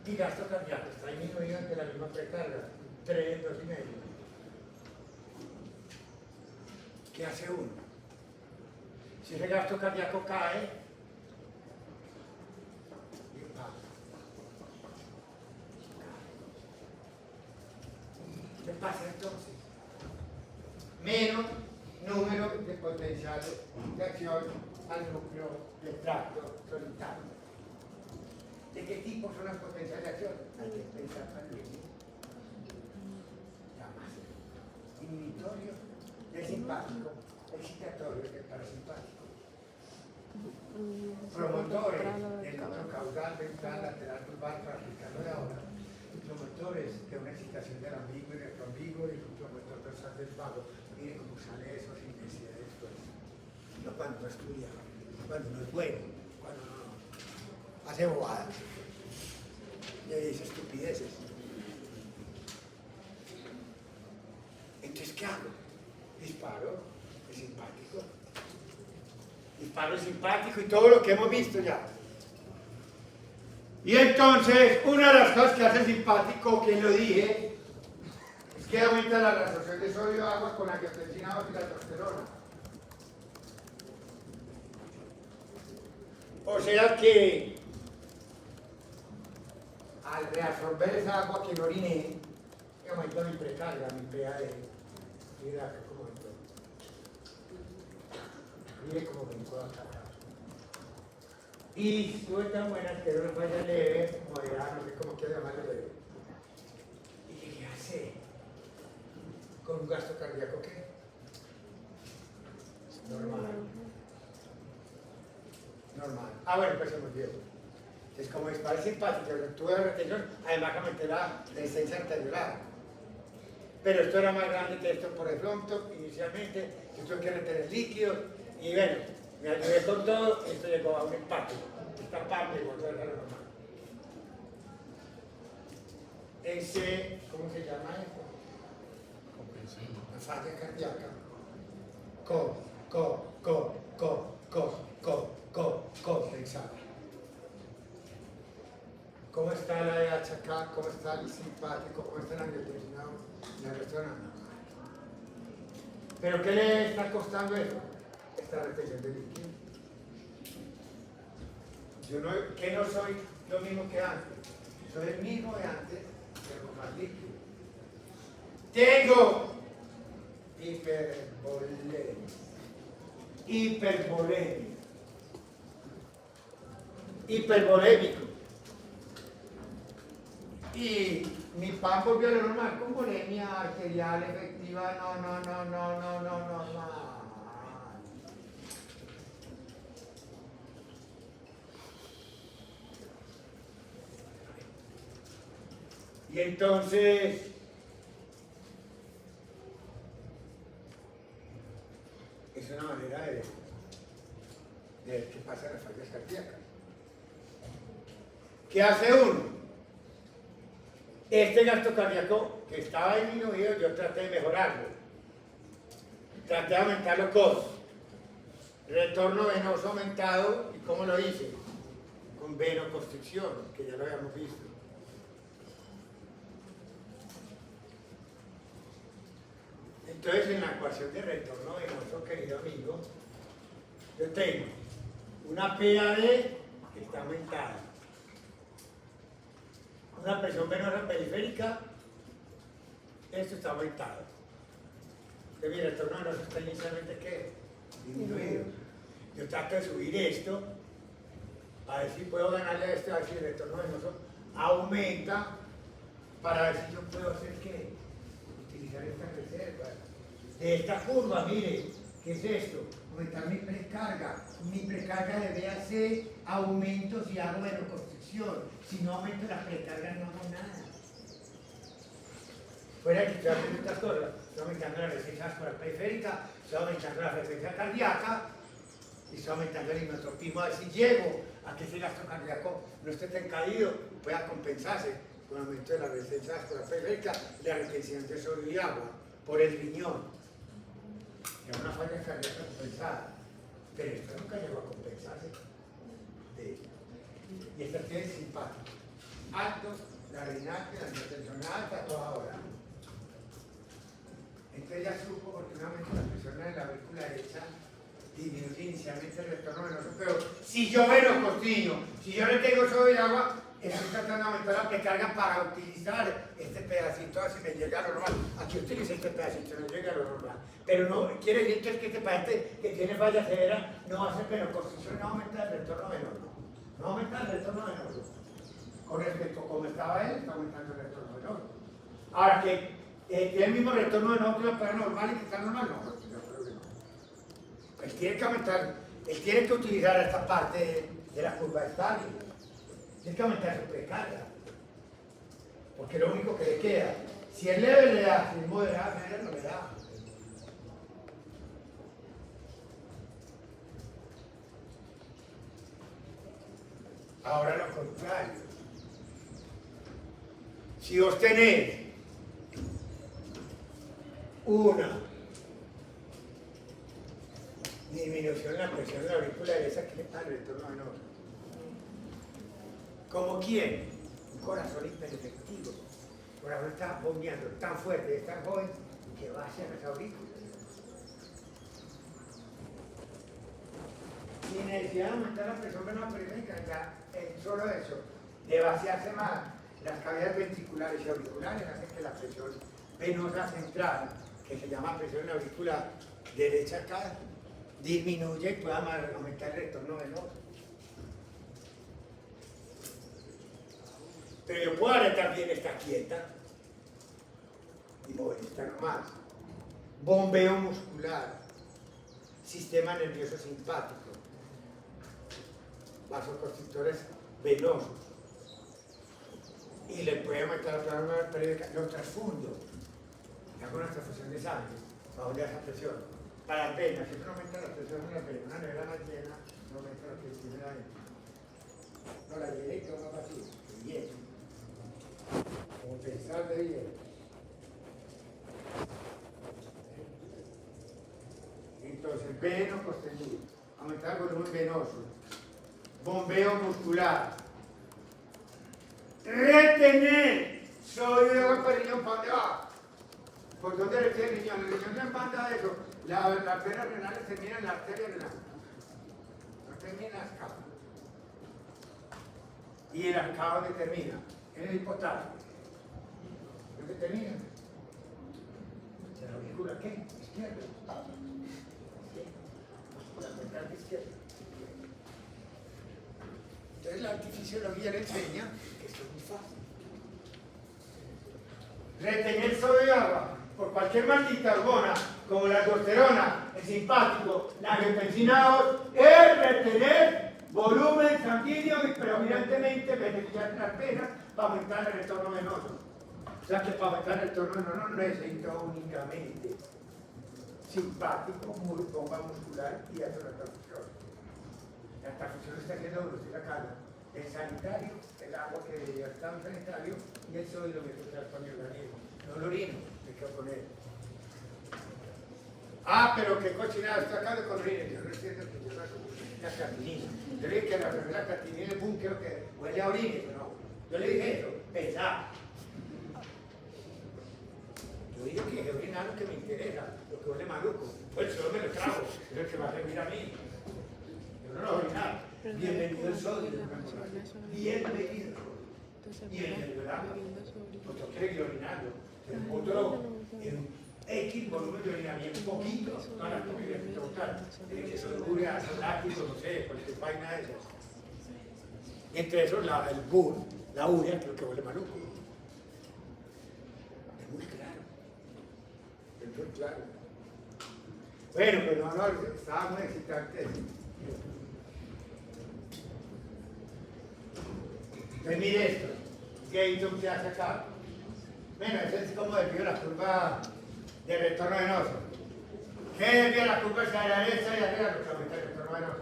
Mi gasto cardíaco está disminuido ante la misma precarga, 3, 2,5. ¿Qué hace uno? Si ese gasto cardíaco cae, ¿qué pasa? ¿Qué pasa entonces? Menos número de potenciales de acción al núcleo del tracto solitario. ¿De qué tipo son las potenciales de acción? Hay que pensar también. Inhibitorio del simpático, excitatorio del parasimpático. Promotores del otro caudal, ventral, lateral, bulbar, para aplicarlo de ahora. Promotores de una excitación del ambiguo y del proambiguo y el promotor dorsal del vago. Miren cómo sale eso sin necesidad de después. No cuando no estudia, cuando no es bueno, cuando no hace bobadas y dice estupideces. Entonces, ¿qué hago? Disparo el simpático. Disparo el simpático y todo lo que hemos visto ya. Y entonces, una de las cosas que hace el simpático, que lo dije, es que aumenta la absorción de sodio, agua con angiotensina y la testosterona. O sea que al reabsorber esa agua que no oriné, aumentó mi precarga, mi PAD. Mira cómo entró. Mire cómo brincó acá. Y estuve tan buena que era una falla leve, moderada, no sé cómo quiero llamarlo leve. ¿Y qué hace? ¿Con un gasto cardíaco qué? Normal. Normal. Ah, bueno, pues se me olvidó. Es como disparo simpático, tuve retención, además que aumenté la resistencia arterial. Pero esto era más grande que esto por el pronto, inicialmente, yo tuve que retener líquidos, y bueno, me ayudé con todo, y esto llegó a un empate. Esta parte volvió a lo normal. Ese, ¿cómo se llama esto? La falla cardíaca. Compensada. ¿Cómo está la DH acá? ¿Cómo está el simpático? ¿Cómo está el angiotensinado? La persona. ¿Pero qué le está costando eso? Esta retención de líquido. Yo no, que no soy lo mismo que antes. Soy el mismo de antes, pero con más líquido. Tengo hipervolémico. Y mi PAN volvió a lo normal, con volemia arterial efectiva, no. Y entonces, es una manera de que pasan las fallas cardíacas. ¿Qué hace uno? Este gasto cardíaco que estaba disminuido, yo traté de mejorarlo. Traté de aumentarlo con retorno venoso aumentado. ¿Y cómo lo hice? Con venoconstricción, que ya lo habíamos visto. Entonces, en la ecuación de retorno venoso, querido amigo, yo tengo una PAD que está aumentada, una presión venosa periférica, esto está aumentado. Entonces, mi retorno venoso está inicialmente, ¿qué? Disminuido. Yo trato de subir esto, a ver si puedo ganarle a esto, a ver si el retorno venoso aumenta, para ver si yo puedo hacer, ¿qué? Utilizar esta reserva. De esta curva, mire, ¿qué es esto? Aumentar mi precarga. Mi precarga debe hacer aumento si hago venoconstricción. Si no aumento la precarga, no hago nada. Fuera que estoy haciendo estas cosas, estoy aumentando la resistencia vascular periférica, estoy aumentando la frecuencia cardíaca y estoy aumentando el hipnotropismo. A ver si llego a que ese gasto cardíaco no esté tan caído y pueda compensarse con el aumento de la resistencia vascular periférica y la retención de sodio y agua por el riñón. Es una falla cardíaca compensada, pero esto nunca llegó a compensarse. Y esta tiene simpático. Alto, la renal, la angiotensional, está toda ahora. Entonces ya supo, oportunamente, la presión en la aurícula derecha disminuye inicialmente el retorno venoso, pero si yo venoconstricto, si yo le tengo sodio y agua, estoy tratando de aumentar la precarga para utilizar este pedacito, así me llega a lo normal. Aquí utilizo este pedacito, no llega a lo normal. Pero no quiere decir que este paciente que tiene falla severa no va a hacer venoconstricción, no aumenta el retorno venoso. No aumenta el retorno venoso. Con respecto a cómo estaba él, está aumentando el retorno venoso. Ahora que tiene el mismo retorno venoso que la para normal y que está normal, no, yo creo que no. Él tiene que aumentar, él tiene que utilizar esta parte de la curva estable. Tiene que aumentar su precarga. Porque lo único que le queda, si es leve le da, si es moderado no le da. Ahora lo contrario. Si vos tenés una disminución en la presión de la aurícula derecha, ¿qué está el retorno venoso? ¿Como quién? Un corazón hiperefectivo. por ahora está bombeando tan fuerte, es tan joven, que va hacia los aurículas. Sin necesidad de aumentar la presión venosa periférica, ya el solo eso, de vaciarse más las cavidades ventriculares y auriculares, hace que la presión venosa central, que se llama presión auricular derecha acá, disminuye y pueda aumentar el retorno venoso. Pero yo puedo ahora también está quieta y mover esta nomás. Bombeo muscular, sistema nervioso simpático, vasoconstrictores venosos. Y le puede aumentar la plasma periférica, los transfundo. Hago una transfusión de sangre, bajo de esa presión. Para las venas, siempre aumenta la presión en las venas, una nevera más llena, no aumenta la presión en la vena. No la llena y queda más vacía, de hielo. Como pensar de hielo. Entonces, veno costeñudo, aumentar el volumen venoso, bombeo muscular, retener sodio de agua para el riñón. ¿Para dónde va? ¿Por dónde retiene el riñón? El riñón no empanda eso. Las venas renales terminan en la arteria renal, no termina en las capas. Y el arcado que termina en el hipotálamo. ¿Dónde termina? ¿En la aurícula qué? Izquierda. La ventral izquierda. Entonces la antifisiología le enseña que esto es muy fácil. Retener sodio de agua por cualquier maldita hormona, como la aldosterona, el simpático, la angiotensina 2, es retener volumen sanguíneo y predominantemente beneficiar las venas para aumentar el retorno venoso. O sea que para aumentar el retorno venoso no necesito únicamente simpático, bomba muscular y hacer la transfusión. La transfusión está haciendo reducir la carga. El sanitario, el agua que está en el sanitario y el sodio que se transforma en el organismo. No lo orino, me quedo con él. Ah, pero qué cochinada, estoy acá con orines. Yo no entiendo que yo no soy la creatinina. Yo le dije que la enfermera creatinina en el búnker que huele a orines, no. Yo le dije eso, pensá. Yo digo que es orinar lo que me interesa, lo que huele maluco. Pues solo me lo trago, es el que va a servir a mí. Yo no lo voy a orinar. Bienvenido el sodio, bienvenido. Bienvenido el agua. Pues yo quiero ir orinando. Otro en X volumen de orina, bien poquito, no la comida que te gusta. Que se dure a láctico, no sé, cualquier vaina de esas. Y entre esos, el bur, la urea, creo que huele maluco. Es muy claro. Es muy claro. Bueno, pero no, estaba muy excitante. Entonces mire esto, Gayton que hace acá. Bueno, ese es como desvío la curva de retorno venoso. ¿Qué desvía la curva hacia la derecha y arriba? Lo que aumenta el retorno venoso.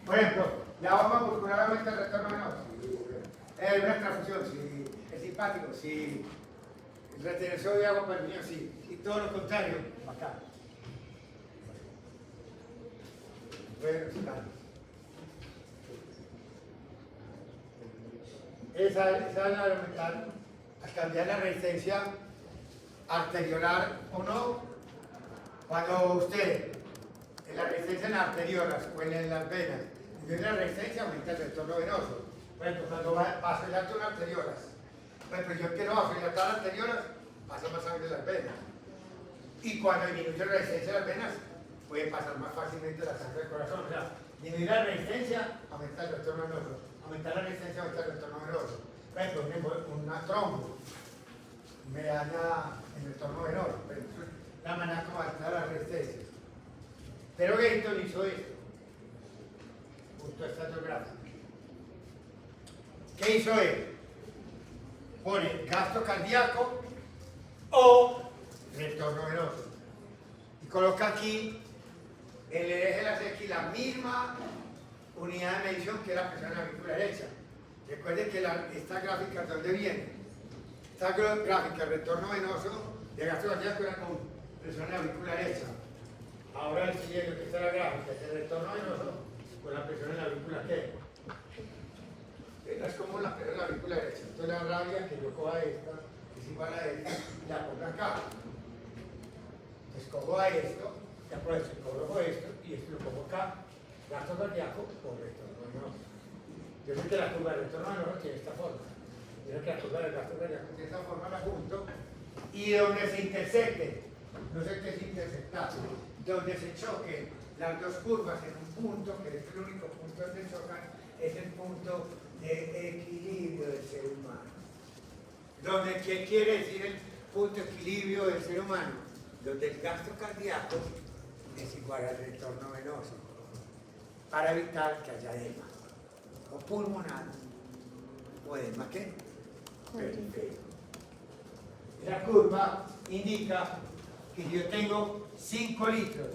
Por ejemplo, la bomba muscular aumenta el retorno venoso. Una transfusión, sí. Es simpático, sí. Retener sodio de agua para el riñón, sí. Y todo lo contrario, acá. Bueno, claro. Esa es la aumentar, a cambiar la resistencia arteriolar o no. Cuando usted, en la resistencia en las arteriolas o en las venas, y la resistencia aumenta el retorno venoso. Por ejemplo, cuando vasodilato las arteriolas, por ejemplo, yo quiero vasodilatar las arteriolas, pasa más sangre en las venas. Y cuando disminuye la resistencia de las venas, puede pasar más fácilmente la sangre del corazón. O sea, disminuir la resistencia, aumenta el retorno venoso. Aumentar la resistencia, aumenta el retorno venoso. Por ejemplo, una trombo me daña el retorno venoso. La manera como aumentar la resistencia. Pero Gayton hizo esto. Justo esta dos gráficas. ¿Qué hizo él? Pone gasto cardíaco o retorno venoso. Y coloca aquí en el eje de las X la misma unidad de medición que la presión en la aurícula derecha. Recuerden que esta gráfica, ¿de dónde viene? Esta gráfica, el retorno venoso de gasto cardíaco era con presión en la aurícula derecha. Ahora el siguiente, que está la gráfica, es el retorno venoso con la presión en la aurícula ¿qué? Es como la presión en la aurícula derecha. Entonces la rabia que yo coja esta, que es igual a esta, la pongo acá. Escojo a esto, ya aprovecho, coloco esto y esto lo pongo acá. Gasto cardíaco por retorno venoso. Yo sé que la curva del retorno venoso tiene esta forma. Yo sé que la curva del gasto cardíaco tiene esta forma, la junto. Y donde se intersecten, no sé qué es intersectar, donde se choquen las dos curvas en un punto, que es el único punto donde chocan, es el punto de equilibrio del ser humano. Donde, ¿qué quiere decir el punto de equilibrio del ser humano? Donde el gasto cardíaco es igual al retorno venoso, para evitar que haya edema, o pulmonar, o edema, ¿qué? Periférico. La curva indica que yo tengo 5 litros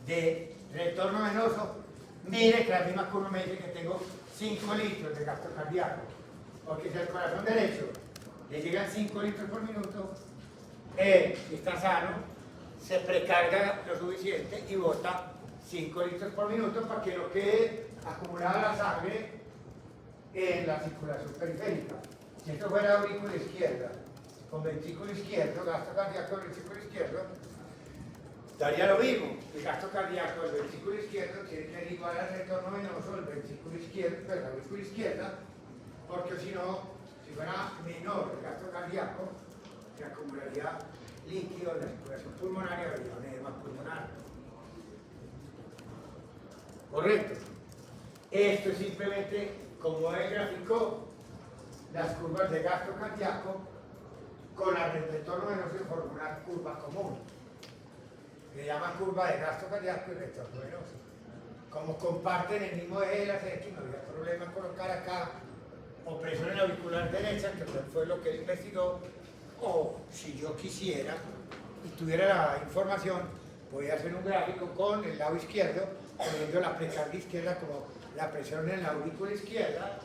de retorno venoso. Mire que la misma curva me dice que tengo 5 litros de gasto cardíaco, porque si al corazón derecho le llegan 5 litros por minuto, si está sano, se precarga lo suficiente y bota 5 litros por minuto para que no quede acumulada la sangre en la circulación periférica. Si esto fuera aurícula izquierda, con ventrículo izquierdo, gasto cardíaco del ventrículo izquierdo, daría lo mismo. El gasto cardíaco del ventrículo izquierdo tiene que ser igual al retorno venoso del ventrículo izquierdo, pero la aurícula izquierda, porque si no, si fuera menor el gasto cardíaco, se acumularía líquido en la circulación pulmonar y habría un edema pulmonar. Correcto. Esto es simplemente como él graficó las curvas de gasto cardíaco con la del retorno venoso y formar una curva común. Se llama curva de gasto cardíaco y retorno venoso. Como comparten el mismo eje de las X, no había problema colocar acá o presión en la auricular derecha, que fue lo que él investigó, o si yo quisiera y tuviera la información, podía hacer un gráfico con el lado izquierdo, poniendo la precarga izquierda como la presión en la aurícula izquierda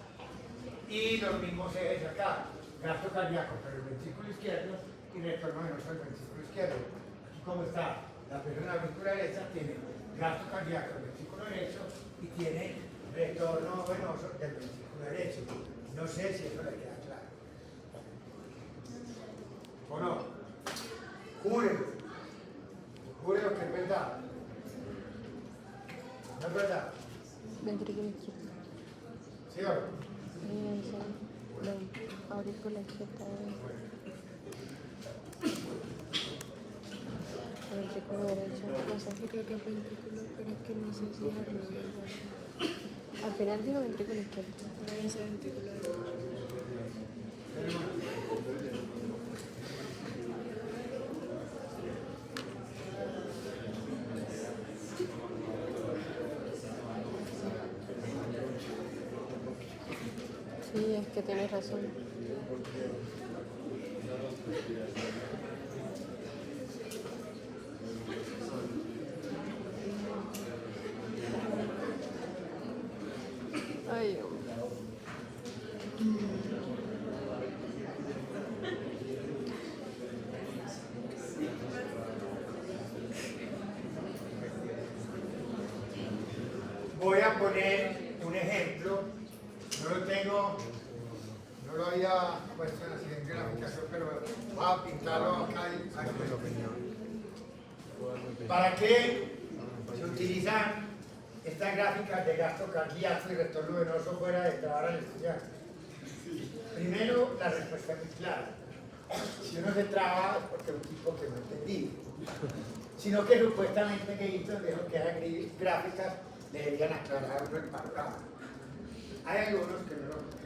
y los mismos ejes acá, gasto cardíaco, pero el ventrículo izquierdo y retorno venoso del ventrículo izquierdo. Aquí como está la presión en la aurícula derecha, tiene gasto cardíaco del ventrículo derecho y tiene retorno venoso del ventrículo derecho. No sé si eso le queda claro. ¿O no? Júrelo. Júrelo que es verdad. ¿No es verdad? Ventrículo izquierdo. ¿Sí o no? Ahí dice la aurícula izquierda. Ventrículo derecho. No sé. Yo creo que es ventrículo, pero es que no sé si es al revés. Al final digo ventrículo izquierdo. Debe ser ventrículo derecho. Sí, es que tienes razón. Ay, hombre. Voy a poner un ejemplo, no lo tengo, no lo había puesto en la siguiente graficación, pero voy a pintarlo acá. ¿Para qué se utilizan estas gráficas de gasto cardíaco y retorno venoso fuera de trabajar al estudiante? Primero, la respuesta es muy clara. Si uno se traba es porque es un tipo que no entendí. Sino que supuestamente que hizo dijo que eran gráficas deberían aclarar el panorama. Hay algunos que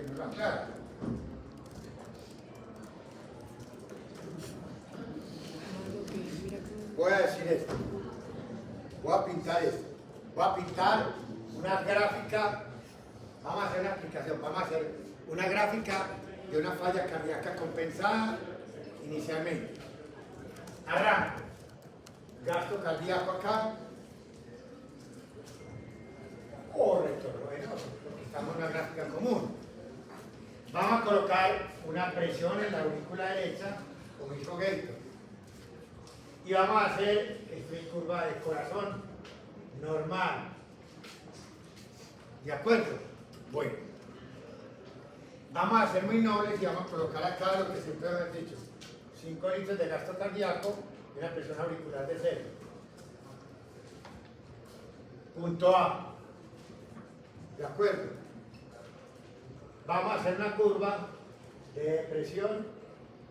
no lo aclaran. Voy a decir esto. Voy a pintar esto. Voy a pintar una gráfica. Vamos a hacer una aplicación. Vamos a hacer una gráfica de una falla cardíaca compensada inicialmente. Arranco. Gasto cardíaco acá. O retorno venoso, porque estamos en una gráfica común. Vamos a colocar una presión en la aurícula derecha, como hizo Gator. Y vamos a hacer, esto es curva de corazón normal. ¿De acuerdo? Bueno. Vamos a ser muy nobles y vamos a colocar acá lo que siempre hemos dicho. 5 litros de gasto cardíaco y una presión auricular de 0. Punto A. ¿De acuerdo? Vamos a hacer una curva de presión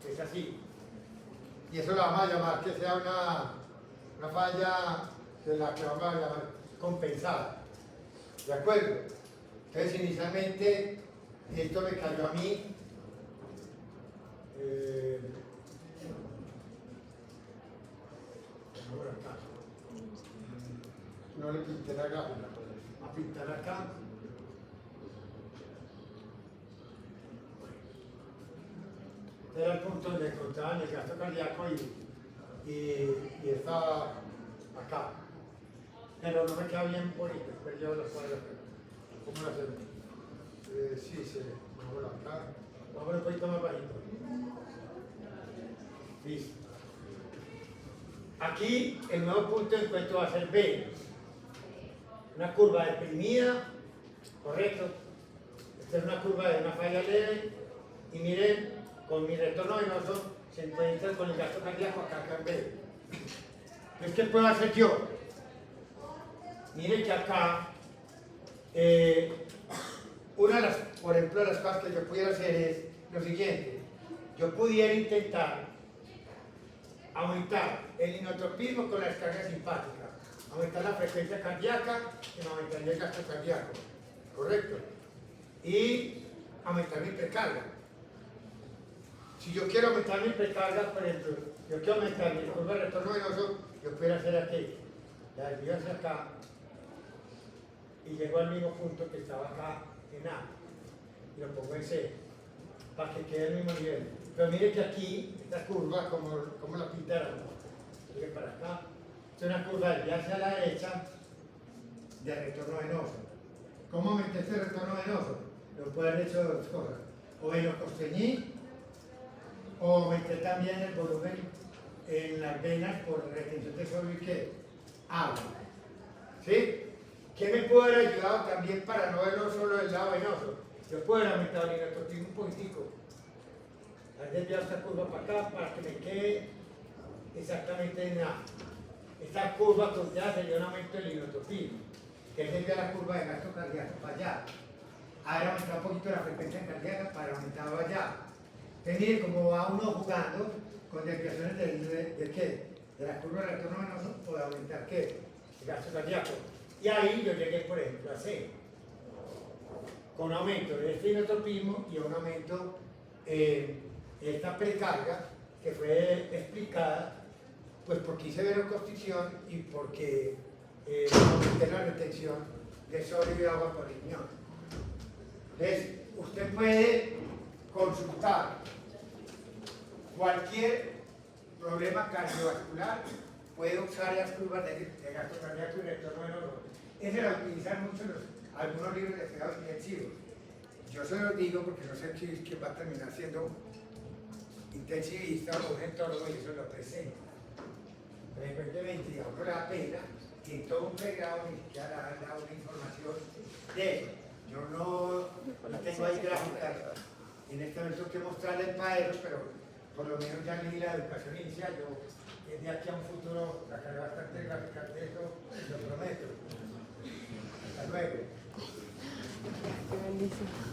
que es así. Y eso la vamos a llamar que sea una falla de la que vamos a llamar compensada. ¿De acuerdo? Entonces inicialmente esto me cayó a mí. No le pinté la gráfica, a pintar acá. Este era el punto donde encontraban el gasto cardíaco y estaba acá. Pero no me queda bien bonito, después yo lo puedo hacer. ¿Cómo lo hacemos? Sí, se ve. Vámonos acá. Vámonos un poquito más bajito. Listo. Aquí el nuevo punto de encuentro va a ser B. Una curva deprimida, correcto. Esta es una curva de una falla leve. Y miren, con mi retorno venoso se encuentra con el gasto cardíaco acá en B. Entonces, ¿qué puedo hacer yo? Miren que acá, una de las, por ejemplo, las cosas que yo pudiera hacer es lo siguiente. Yo pudiera intentar aumentar el inotropismo con la descarga simpática, aumentar la frecuencia cardíaca y aumentar el gasto cardíaco, ¿correcto? Y aumentar mi precarga. Si yo quiero aumentar mi precarga, por ejemplo, yo quiero aumentar mi curva de retorno venoso, yo puedo hacer aquí, la desvío hacia acá y llego al mismo punto que estaba acá en A y lo pongo en C para que quede al mismo nivel. Pero mire que aquí, esta curva, como la pintaron, sigue para acá, es una curva de hacia la derecha de retorno venoso. ¿Cómo aumenté este retorno venoso? Lo puedo haber hecho dos cosas. O bien lo constreñí, o aumenté también el volumen en las venas por retención de sodio y ¿qué? Agua. ¿Sí? ¿Qué me puede haber ayudado también para no verlo solo del lado venoso? Yo puedo haber aumentado el inotropismo un poquitico. Haber desviado esta curva para acá para que me quede exactamente en A. Esta curva ya sería un aumento del inotropismo, que es desviar la curva de gasto cardíaco para allá. Ahora aumentar un poquito la frecuencia cardíaca para aumentarlo allá. Entonces miren cómo va uno jugando con desviaciones de qué, de la curva de retorno venoso o de aumentar qué, el gasto cardíaco. Y ahí yo llegué, por ejemplo, a C, con aumento de este inotropismo y un aumento de esta precarga que fue explicada pues porque hice veroconstricción y porque aumenté la retención de sodio y agua por riñón. Entonces, usted puede consultar cualquier problema cardiovascular, puede usar las curvas de gasto cardíaco y retorno venoso. Ese la utilizan mucho algunos libros de cuidados intensivos. Yo se los digo porque no sé quién va a terminar siendo intensivista o un entólogo y eso lo presenta. Frecuentemente, digamos, no le da pena que en todo un pregrado ni siquiera da una información de eso. Yo no tengo ahí gráficas en esta versión que mostrarle en Paeros, pero por lo menos ya leí la educación inicial. Yo de aquí a un futuro sacaré bastante gráficas de eso, lo prometo. Hasta luego. Qué bendición.